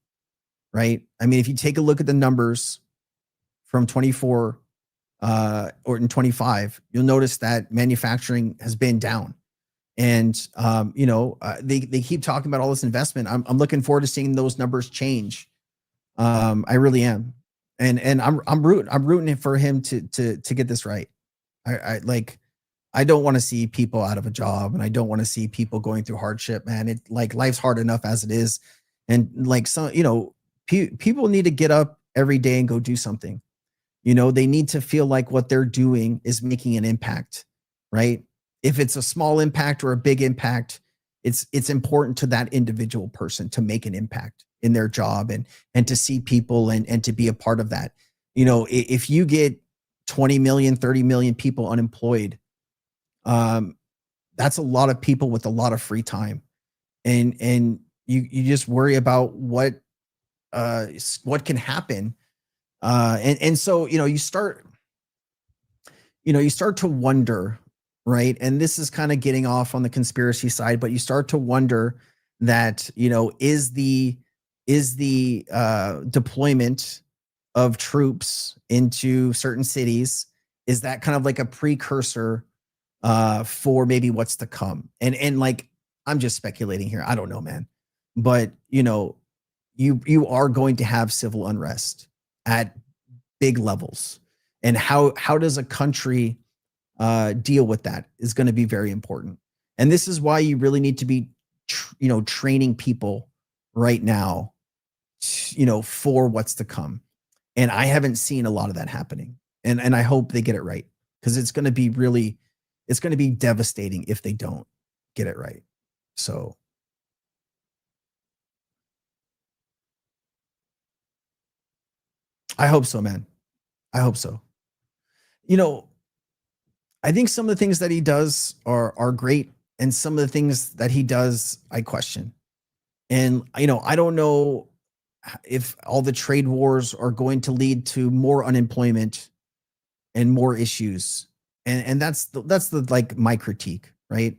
right? I mean, if you take a look at the numbers from 24 or in 25, you'll notice that manufacturing has been down. And, they keep talking about all this investment. I'm looking forward to seeing those numbers change. I really am. And I'm rooting for him to get this right. I don't want to see people out of a job, and I don't want to see people going through hardship, man. It life's hard enough as it is. And people need to get up every day and go do something. They need to feel like what they're doing is making an impact, right? If it's a small impact or a big impact, it's important to that individual person to make an impact in their job and to see people and to be a part of that. If you get 20 million, 30 million people unemployed, that's a lot of people with a lot of free time. And you just worry about what can happen. So, you start to wonder, right? And this is kind of getting off on the conspiracy side, but you start to wonder that, is the deployment of troops into certain cities, is that kind of like a precursor for maybe what's to come? And I'm just speculating here. I don't know, man. But, you are going to have civil unrest at big levels. And how does a country deal with that is going to be very important. And this is why you really need to be, training people right now, for what's to come. And I haven't seen a lot of that happening. And I hope they get it right, because it's going to be devastating if they don't get it right. So I hope so, man. I hope so. I think some of the things that he does are great, and some of the things that he does, I question. And, I don't know if all the trade wars are going to lead to more unemployment and more issues. And that's my critique, right?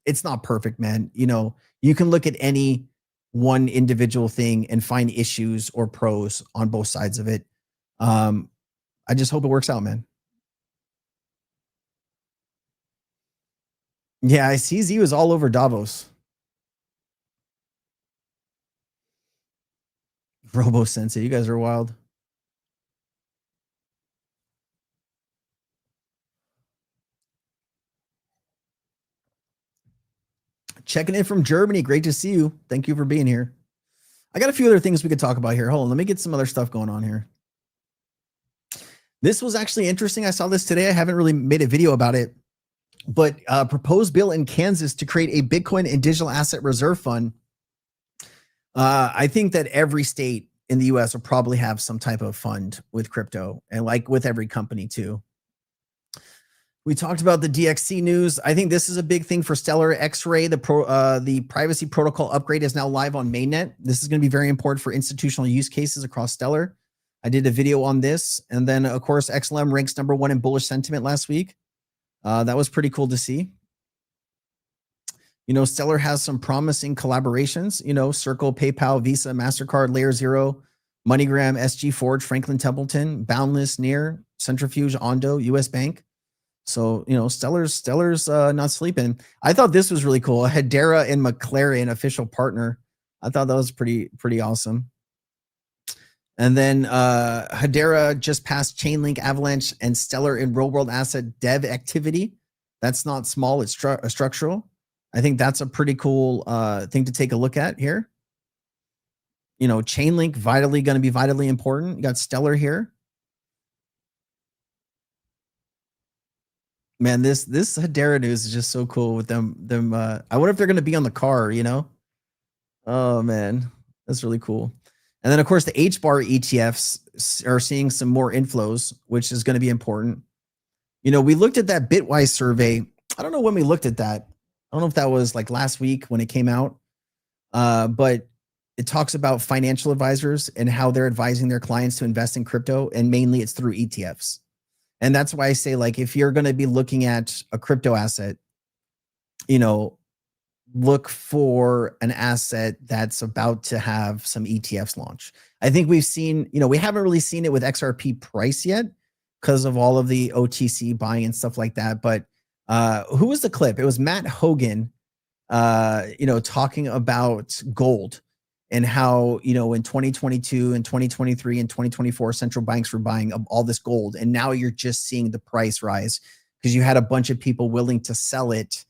It's not perfect, man. You can look at any one individual thing and find issues or pros on both sides of it. I just hope it works out, man. Yeah, I see Z was all over Davos. Robo Sensei, you guys are wild. Checking in from Germany. Great to see you. Thank you for being here. I got a few other things we could talk about here. Hold on. Let me get some other stuff going on here. This was actually interesting. I saw this today. I haven't really made a video about it, but proposed bill in Kansas to create a Bitcoin and digital asset reserve fund. I think that every state in the US will probably have some type of fund with crypto, and with every company too. We talked about the DXC news. I think this is a big thing for Stellar. X-Ray, the privacy protocol upgrade is now live on mainnet. This is going to be very important for institutional use cases across Stellar. I did a video on this. And then, of course, XLM ranks #1 in bullish sentiment last week. That was pretty cool to see. Stellar has some promising collaborations, Circle, PayPal, Visa, MasterCard, Layer 0, MoneyGram, SG Forge, Franklin Templeton, Boundless, Near, Centrifuge, Ondo, US Bank. So, Stellar's not sleeping. I thought this was really cool. Hedera and McLaren, official partner. I thought that was pretty awesome. And then Hedera just passed Chainlink, Avalanche, and Stellar in real-world asset dev activity. That's not small. It's structural. I think that's a pretty cool thing to take a look at here. Chainlink going to be vitally important. You got Stellar here. Man, this Hedera news is just so cool with them. I wonder if they're going to be on the car, Oh man, that's really cool. And then of course the HBAR ETFs are seeing some more inflows, which is going to be important. We looked at that Bitwise survey. I don't know when we looked at that. I don't know if that was last week when it came out. But it talks about financial advisors and how they're advising their clients to invest in crypto, and mainly it's through ETFs. And that's why I say, like, if you're going to be looking at a crypto asset, you know, look for an asset that's about to have some ETFs launch. I think we've seen, you know, we haven't really seen it with XRP price yet because of all of the OTC buying and stuff like that. But who was the clip? It was Matt Hogan, you know, talking about gold and how, you know, in 2022 and 2023 and 2024, central banks were buying all this gold. And now you're just seeing the price rise because you had a bunch of people willing to sell it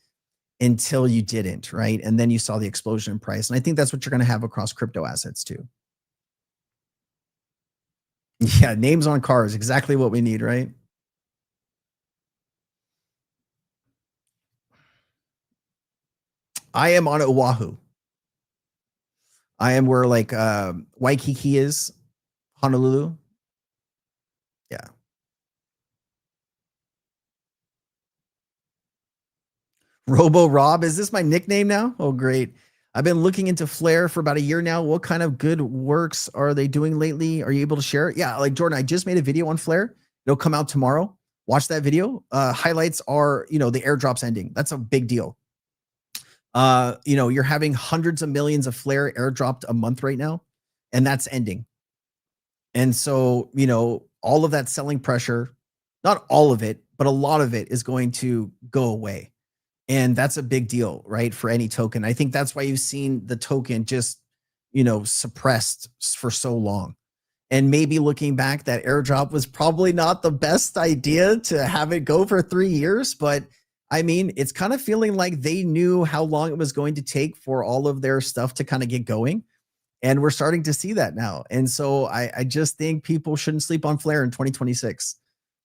until you didn't, right? And then you saw the explosion in price. And I think that's what you're going to have across crypto assets too. Yeah, names on cars, exactly what we need, right? I am on Oahu. I am where like Waikiki is, Honolulu. Yeah. Robo Rob, is this my nickname now? Oh, great. I've been looking into Flare for about a year now. What kind of good works are they doing lately? Are you able to share it? Yeah, like Jordan, I just made a video on Flare. It'll come out tomorrow. Watch that video. Highlights are, you know, the airdrops ending. That's a big deal. You know, you're having hundreds of millions of Flare airdropped a month right now, and that's ending. And so, you know, all of that selling pressure, not all of it, but a lot of it is going to go away. And that's a big deal, right? For any token. I think that's why you've seen the token just, you know, suppressed for so long. And maybe looking back, that airdrop was probably not the best idea to have it go for 3 years. But I mean, it's kind of feeling like they knew how long it was going to take for all of their stuff to kind of get going. And we're starting to see that now. And so I just think people shouldn't sleep on Flare in 2026.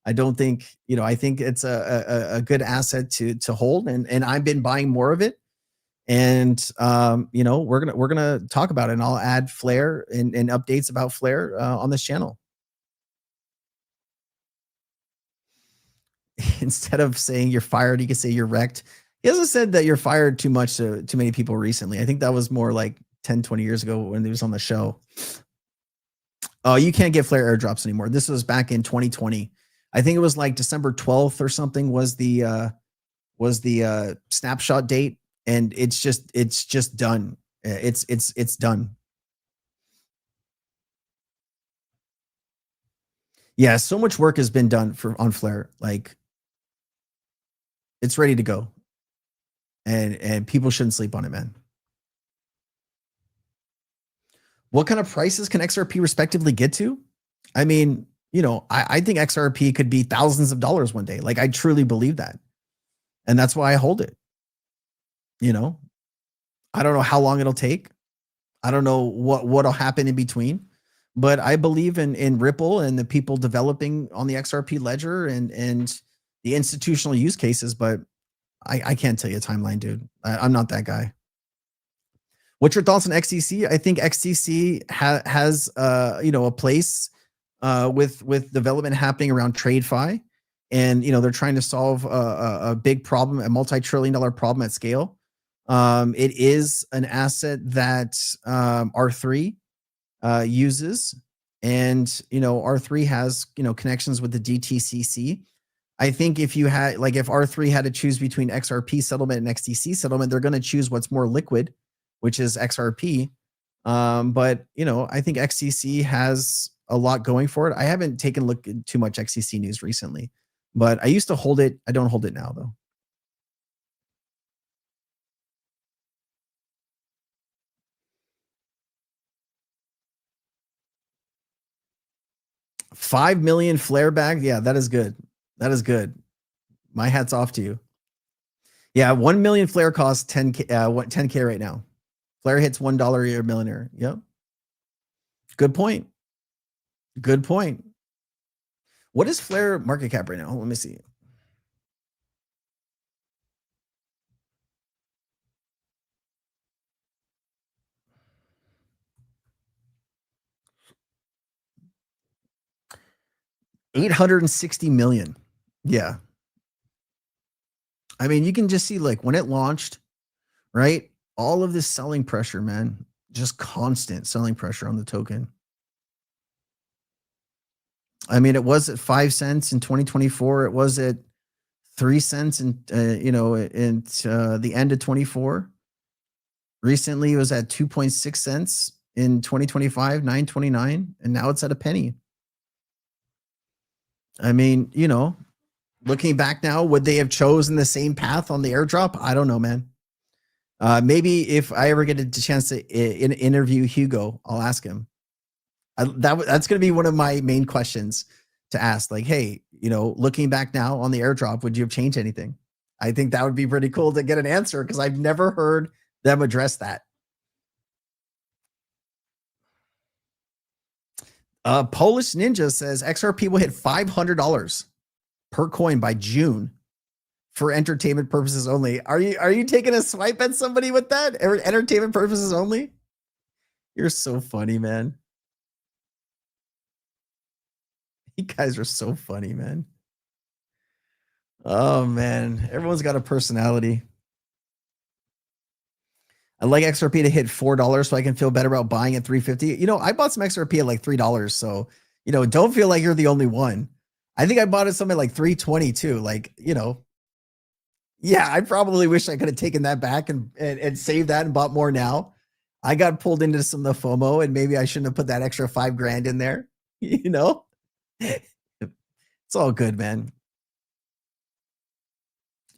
I don't think, you know, I think it's a good asset to hold, and I've been buying more of it. And you know, we're gonna talk about it, and I'll add Flare and updates about Flare on this channel. Instead of saying you're fired, you can say you're wrecked. He hasn't said that you're fired too much to too many people recently. I think that was more like 10, 20 years ago when he was on the show. Oh, you can't get Flare airdrops anymore. This was back in 2020. I think it was like December 12th or something was the snapshot date, and it's just done. It's done. Yeah, so much work has been done on Flare. Like, it's ready to go. And people shouldn't sleep on it, man. What kind of prices can XRP respectively get to? I mean, you know, I think XRP could be thousands of dollars one day. Like, I truly believe that. And that's why I hold it. You know, I don't know how long it'll take. I don't know what'll happen in between, but I believe in Ripple and the people developing on the XRP ledger and the institutional use cases. But I can't tell you a timeline, dude. I'm not that guy. What's your thoughts on XDC? I think XDC has you know, a place with development happening around TradeFi, and you know, they're trying to solve a big problem, a multi-trillion-dollar problem at scale. It is an asset that R3 uses, and you know, R3 has, you know, connections with the DTCC. I think if you had, like, if R3 had to choose between XRP settlement and XDC settlement, they're going to choose what's more liquid, which is XRP. But you know, I think XDC has a lot going for it. I haven't taken a look at too much XDC news recently, but I used to hold it. I don't hold it now, though. $5 million Flare bag. Yeah, that is good. That is good. My hat's off to you. Yeah, 1 million Flare costs 10K, 10K right now. Flare hits $1, you're a millionaire. Yep. Good point. Good point. What is Flare market cap right now? Let me see. $860 million. Yeah. I mean, you can just see, like, when it launched, right? All of this selling pressure, man, just constant selling pressure on the token. I mean, it was at 5 cents in 2024. It was at 3 cents in, the end of 24. Recently, it was at 2.6 cents in 2025, 9.29, and now it's at a penny. I mean, looking back now, would they have chosen the same path on the airdrop? I don't know, man. Maybe if I ever get a chance to interview Hugo, I'll ask him. That's going to be one of my main questions to ask. Like, hey, looking back now on the airdrop, would you have changed anything? I think that would be pretty cool to get an answer because I've never heard them address that. Polish Ninja says XRP will hit $500 per coin by June for entertainment purposes only. Are you taking a swipe at somebody with that? Entertainment purposes only? You're so funny, man. You guys are so funny, man. Oh, man. Everyone's got a personality. I'd like XRP to hit $4 so I can feel better about buying at $3.50. I bought some XRP at like $3. So, don't feel like you're the only one. I think I bought it something at like $3.20 too. Like, yeah, I probably wish I could have taken that back and saved that and bought more now. I got pulled into some of the FOMO and maybe I shouldn't have put that extra $5,000 in there. It's all good, man.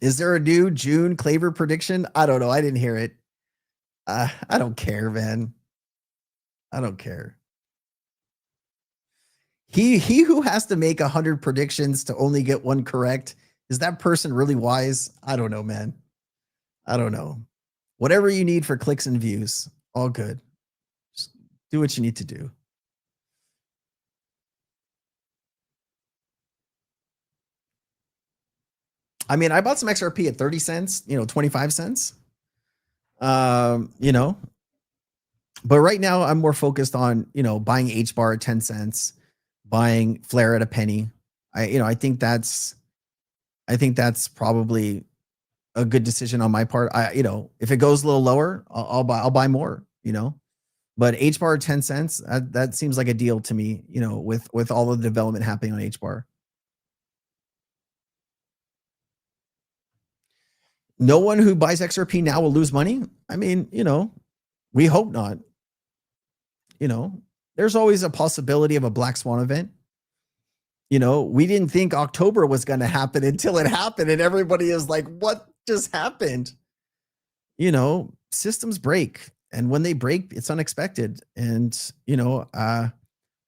Is there a new June Claver prediction? I don't know. I didn't hear it. I don't care, man. I don't care. He who has to make 100 predictions to only get one correct, is that person really wise? I don't know, man. I don't know. Whatever you need for clicks and views, all good. Just do what you need to do. I mean, I bought some XRP at 30 cents, 25 cents. But right now I'm more focused on, buying HBAR at 10 cents, buying Flare at a penny. I think that's probably a good decision on my part. If it goes a little lower, I'll buy more, but HBAR at 10 cents, that seems like a deal to me, with all of the development happening on HBAR. No one who buys XRP now will lose money. I mean, we hope not. There's always a possibility of a black swan event. We didn't think October was going to happen until it happened. And everybody is like, what just happened? Systems break. And when they break, it's unexpected. And,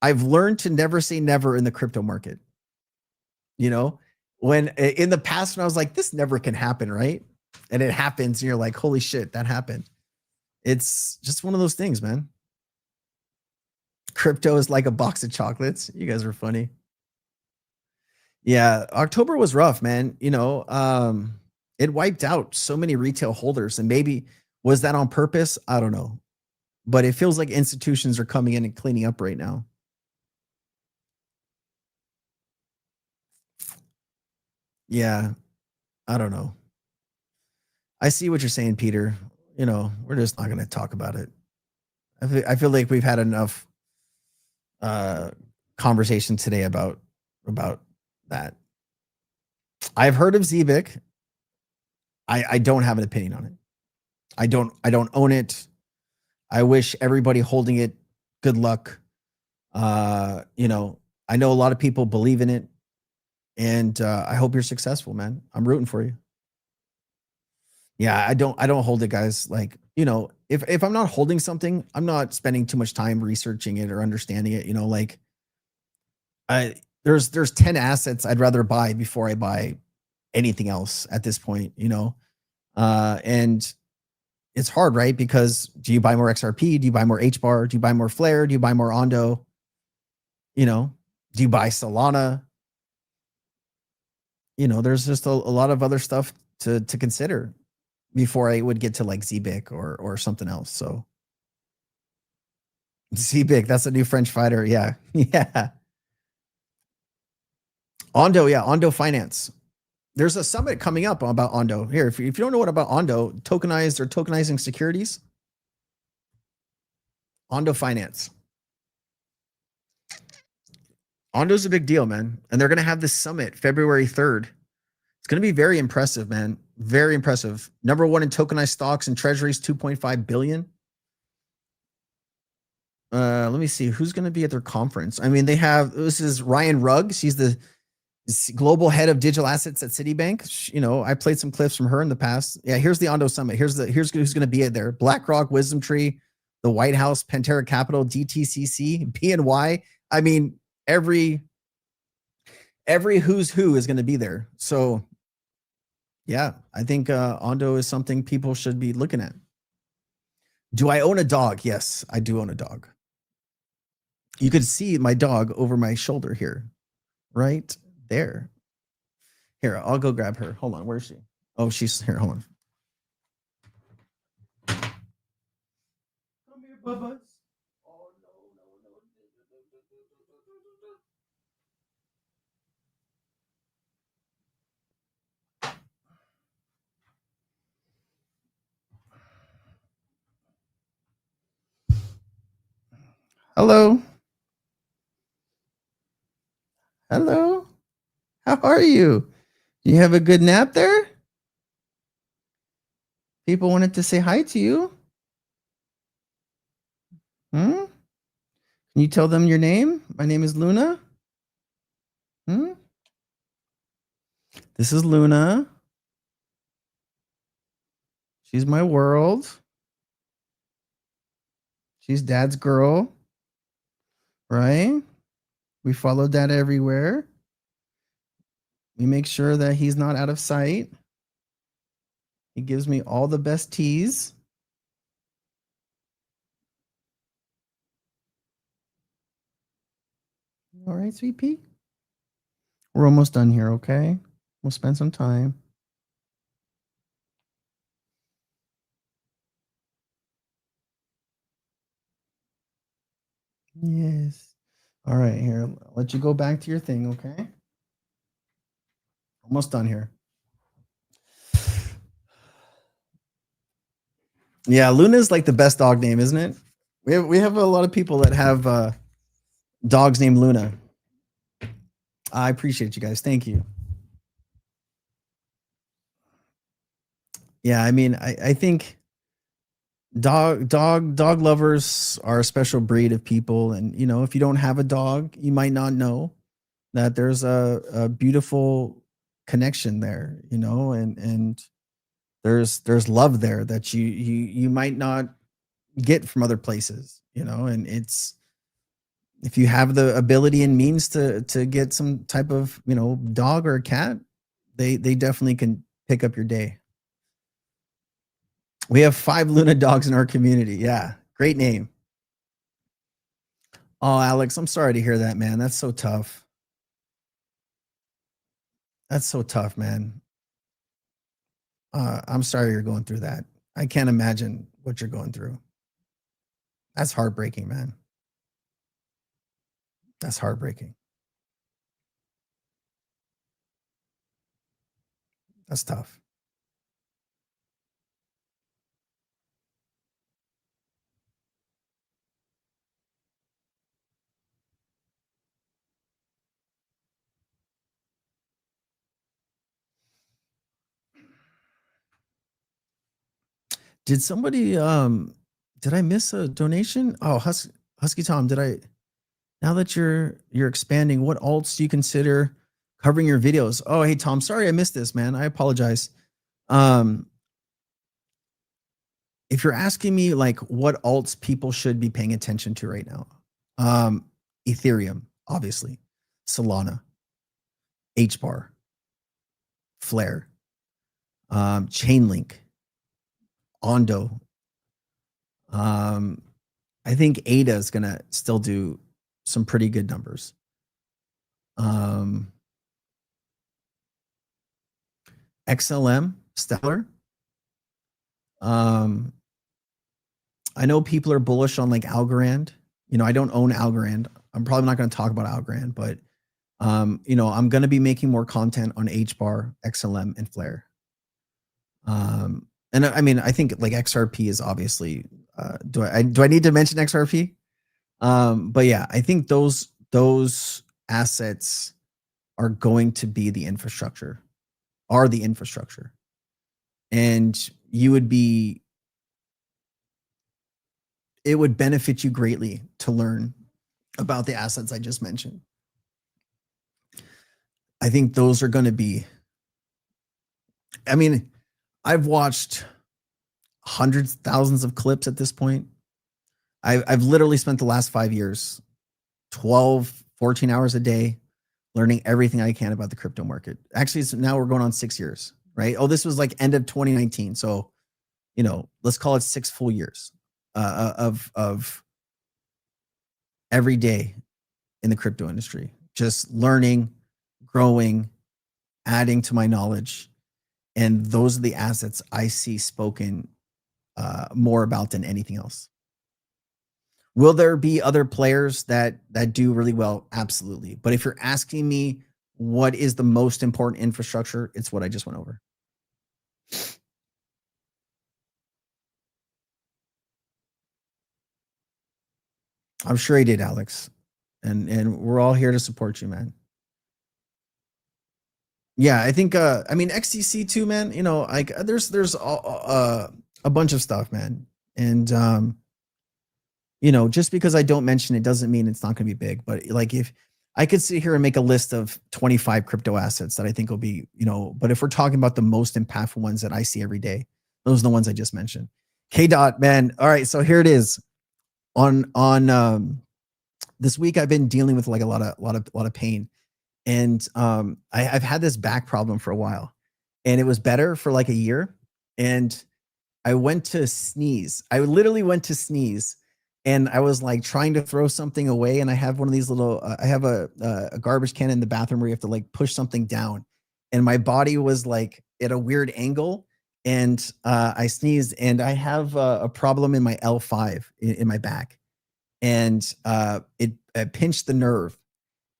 I've learned to never say never in the crypto market. When in the past, when I was like, this never can happen, right? And it happens, and you're like, holy shit, that happened. It's just one of those things, man. Crypto is like a box of chocolates. You guys are funny. Yeah, October was rough, man. It wiped out so many retail holders, and maybe was that on purpose? I don't know. But it feels like institutions are coming in and cleaning up right now. Yeah, I don't know. I see what you're saying, Peter. We're just not going to talk about it. I feel like we've had enough conversation today about that. I've heard of ZBIC. I don't have an opinion on it. I don't own it. I wish everybody holding it good luck. I know a lot of people believe in it, and I hope you're successful, man. I'm rooting for you. Yeah, I don't hold it, guys. Like, if I'm not holding something, I'm not spending too much time researching it or understanding it. There's 10 assets I'd rather buy before I buy anything else at this point, and it's hard, right? Because do you buy more XRP? Do you buy more HBAR? Do you buy more Flare? Do you buy more Ondo? Do you buy Solana? There's just a lot of other stuff to consider before I would get to like ZBIC or something else. So ZBIC, that's a new French fighter. Yeah. Yeah. Ondo. Yeah. Ondo Finance. There's a summit coming up about Ondo. Here, if you don't know what about Ondo, tokenized or tokenizing securities. Ondo Finance. Ondo's a big deal, man. And they're going to have this summit February 3rd. It's going to be very impressive, man. Very impressive. Number one in tokenized stocks and treasuries, 2.5 billion. Let me see who's going to be at their conference. I mean, this is Ryan Ruggs. He's the global head of digital assets at Citibank. You know, I played some clips from her in the past. Yeah, here's the Ondo Summit. Here's who's going to be there. BlackRock, Wisdom Tree, the White House, Pantera Capital, DTCC, BNY. I mean, every who's who is going to be there. So yeah, I think Ondo is something people should be looking at. Do I own a dog? Yes, I do own a dog. You could see my dog over my shoulder here, right there. Here, I'll go grab her. Hold on, where is she? Oh, she's here. Hold on. Come here, Bubba. Oh, Hello. Hello. How are you? You have a good nap there? People wanted to say hi to you. Can you tell them your name? My name is Luna. This is Luna. She's my world. She's dad's girl. Right? We follow dad everywhere. We make sure that he's not out of sight. He gives me all the best teas. All right, sweet pea. We're almost done here, okay? We'll spend some time. Yes. All right, here. I'll let you go back to your thing, okay? Almost done here. Yeah, Luna's like the best dog name, isn't it? We have a lot of people that have dogs named Luna. I appreciate you guys. Thank you. Yeah, I mean, I think dog lovers are a special breed of people, and you know, if you don't have a dog, you might not know that there's a beautiful connection there, you know, and there's love there that you might not get from other places, you know, and it's, if you have the ability and means to get some type of, you know, dog or a cat, they definitely can pick up your day. We have 5 Luna dogs in our community. Yeah, great name. Oh, Alex, I'm sorry to hear that, man. That's so tough. That's so tough, man. I'm sorry you're going through that. I can't imagine what you're going through. That's heartbreaking, man. That's heartbreaking. That's tough. Did somebody did I miss a donation? Oh, Husky Tom, now that you're expanding, what alts do you consider covering your videos? Oh, hey Tom, sorry I missed this, man. I apologize. If you're asking me like what alts people should be paying attention to right now, Ethereum, obviously, Solana, HBAR, Flare, Chainlink, Ondo. I think ADA is going to still do some pretty good numbers. XLM, Stellar. I know people are bullish on like Algorand. You know, I don't own Algorand. I'm probably not going to talk about Algorand, but you know, I'm going to be making more content on HBAR, XLM, and Flare. And I mean, I think like XRP is obviously do I need to mention XRP? But yeah, I think those assets are going to be the infrastructure, and it would benefit you greatly to learn about the assets I just mentioned. I think those are going to be, I mean, I've watched hundreds, thousands of clips at this point. I've literally spent the last 5 years, 12, 14 hours a day, learning everything I can about the crypto market. Actually, now we're going on 6 years, right? Oh, this was like end of 2019. So, let's call it 6 full years of every day in the crypto industry, just learning, growing, adding to my knowledge. And those are the assets I see spoken more about than anything else. Will there be other players that do really well? Absolutely. But if you're asking me what is the most important infrastructure, it's what I just went over. I'm sure he did, Alex. And we're all here to support you, man. Yeah, I think XTC too, man. Like there's a bunch of stuff, man. And just because I don't mention it doesn't mean it's not going to be big. But like if I could sit here and make a list of 25 crypto assets that I think will be, but if we're talking about the most impactful ones that I see every day, those are the ones I just mentioned. K-Dot, man. All right, so here it is. On this week, I've been dealing with like a lot of pain, and I've had this back problem for a while, and it was better for like a year, and I went to sneeze. I literally went to sneeze. And I was like trying to throw something away. And I have one of these little, I have a garbage can in the bathroom where you have to like push something down. And my body was like at a weird angle. And I sneezed, and I have a problem in my L5 in my back. And it pinched the nerve.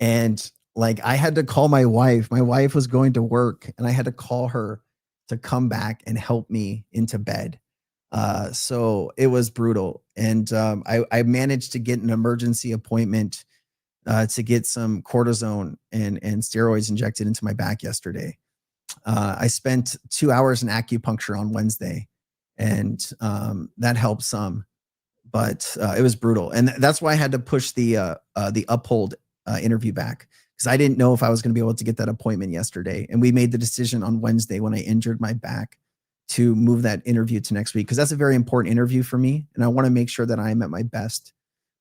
And like I had to call my wife. My wife was going to work, and I had to call her to come back and help me into bed. So it was brutal. And I managed to get an emergency appointment to get some cortisone and steroids injected into my back yesterday. I spent 2 hours in acupuncture on Wednesday, and that helped some, but it was brutal. And that's why I had to push the Uphold interview back, because I didn't know if I was going to be able to get that appointment yesterday. And we made the decision on Wednesday when I injured my back to move that interview to next week, because that's a very important interview for me, and I want to make sure that I am at my best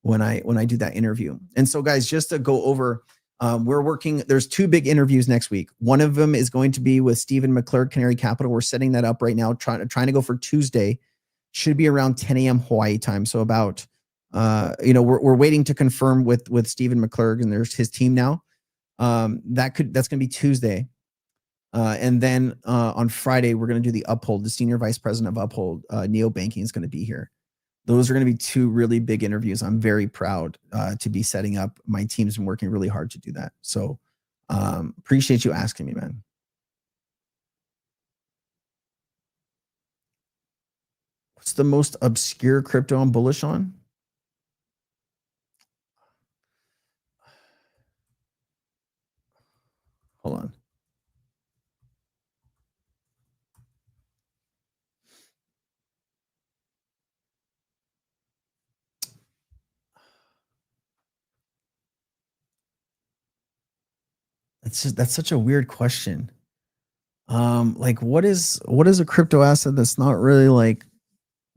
when I do that interview. And so, guys, just to go over, we're working. There's 2 big interviews next week. One of them is going to be with Stephen McClure, Canary Capital. We're setting that up right now, trying to go for Tuesday. Should be around 10 a.m. Hawaii time. So about, we're waiting to confirm with Stephen McClure, and there's his team now. That's going to be Tuesday. And then on Friday, we're going to do the Uphold. The senior vice president of Uphold, Neo Banking, is going to be here. Those are going to be 2 really big interviews. I'm very proud to be setting up. My team's been working really hard to do that. So appreciate you asking me, man. What's the most obscure crypto I'm bullish on? Hold on. That's such a weird question. Like what is a crypto asset that's not really like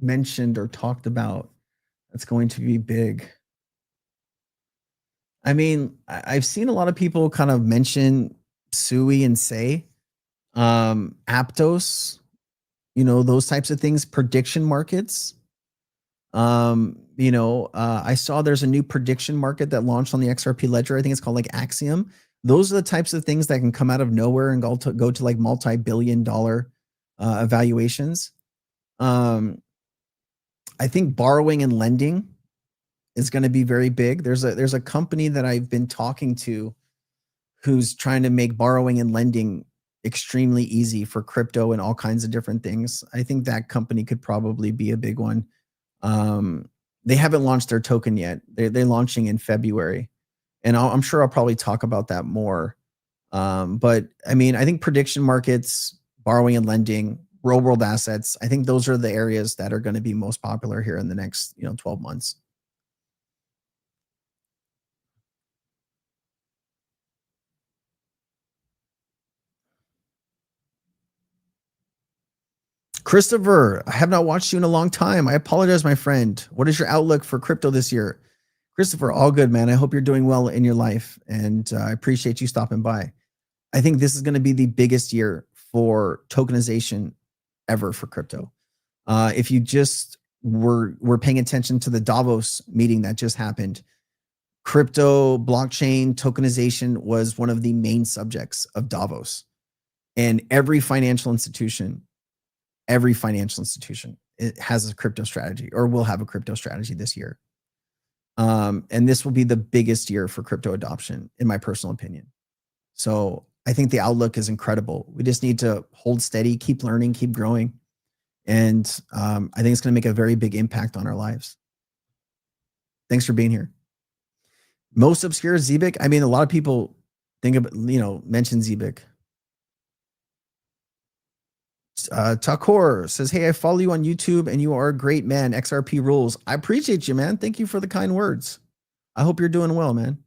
mentioned or talked about that's going to be big? I mean, I've seen a lot of people kind of mention Sui and Say, Aptos, those types of things, prediction markets. I saw there's a new prediction market that launched on the XRP ledger. I think it's called like Axiom. Those are the types of things that can come out of nowhere and go to like multi-billion-dollar evaluations. I think borrowing and lending is going to be very big. There's a company that I've been talking to who's trying to make borrowing and lending extremely easy for crypto and all kinds of different things. I think that company could probably be a big one. They haven't launched their token yet. They're launching in February, and I'm sure I'll probably talk about that more. But I mean, I think prediction markets, borrowing and lending, real world assets, I think those are the areas that are going to be most popular here in the next 12 months. Christopher, I have not watched you in a long time. I apologize, my friend. What is your outlook for crypto this year? Christopher, all good, man. I hope you're doing well in your life, and I appreciate you stopping by. I think this is going to be the biggest year for tokenization ever for crypto. If you just were paying attention to the Davos meeting that just happened, crypto, blockchain, tokenization was one of the main subjects of Davos. And every financial institution it has a crypto strategy or will have a crypto strategy this year. And this will be the biggest year for crypto adoption, in my personal opinion. So I think the outlook is incredible. We just need to hold steady, keep learning, keep growing. And I think it's going to make a very big impact on our lives. Thanks for being here. Most obscure Zebik. I mean, a lot of people think about, mention Zebik. Takor says, hey, I follow you on YouTube and you are a great man. XRP rules. I appreciate you, man. Thank you for the kind words. I hope you're doing well, man.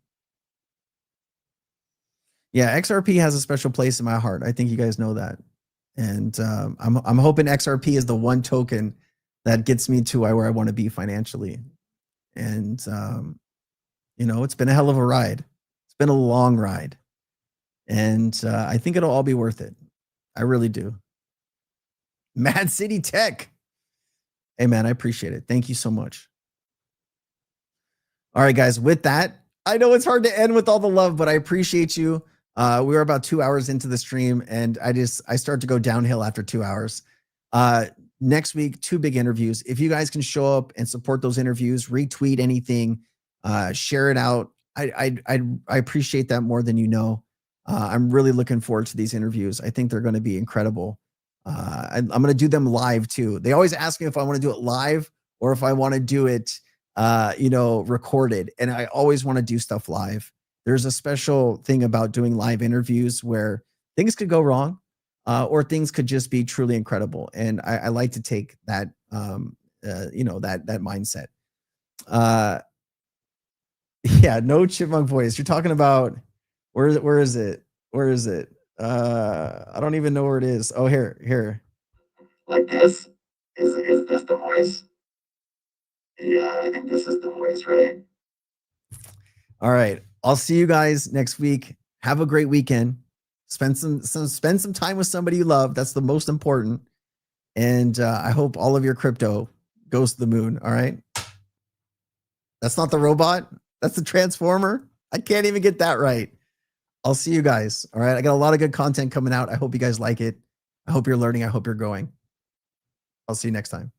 Yeah, XRP has a special place in my heart. I think you guys know that. And I'm hoping XRP is the one token that gets me to where I want to be financially. And, it's been a hell of a ride. It's been a long ride. And I think it'll all be worth it. I really do. Mad City Tech. Hey, man, I appreciate it. Thank you so much. All right, guys, with that, I know it's hard to end with all the love, but I appreciate you. We were about 2 hours into the stream, and I start to go downhill after 2 hours. Next week, 2 big interviews. If you guys can show up and support those interviews, retweet anything, share it out. I appreciate that more than you know. I'm really looking forward to these interviews. I think they're going to be incredible. I'm going to do them live too. They always ask me if I want to do it live or if I want to do it, recorded. And I always want to do stuff live. There's a special thing about doing live interviews where things could go wrong, or things could just be truly incredible. And I like to take that, that mindset. Yeah, no chipmunk voice. You're talking about, where is it? I don't even know where it is. Oh, here. Like this? Is this the voice? Yeah, I think this is the voice, right? All right. I'll see you guys next week. Have a great weekend. Spend some time with somebody you love. That's the most important. And I hope all of your crypto goes to the moon. All right. That's not the robot. That's the transformer. I can't even get that right. I'll see you guys. All right. I got a lot of good content coming out. I hope you guys like it. I hope you're learning. I hope you're growing. I'll see you next time.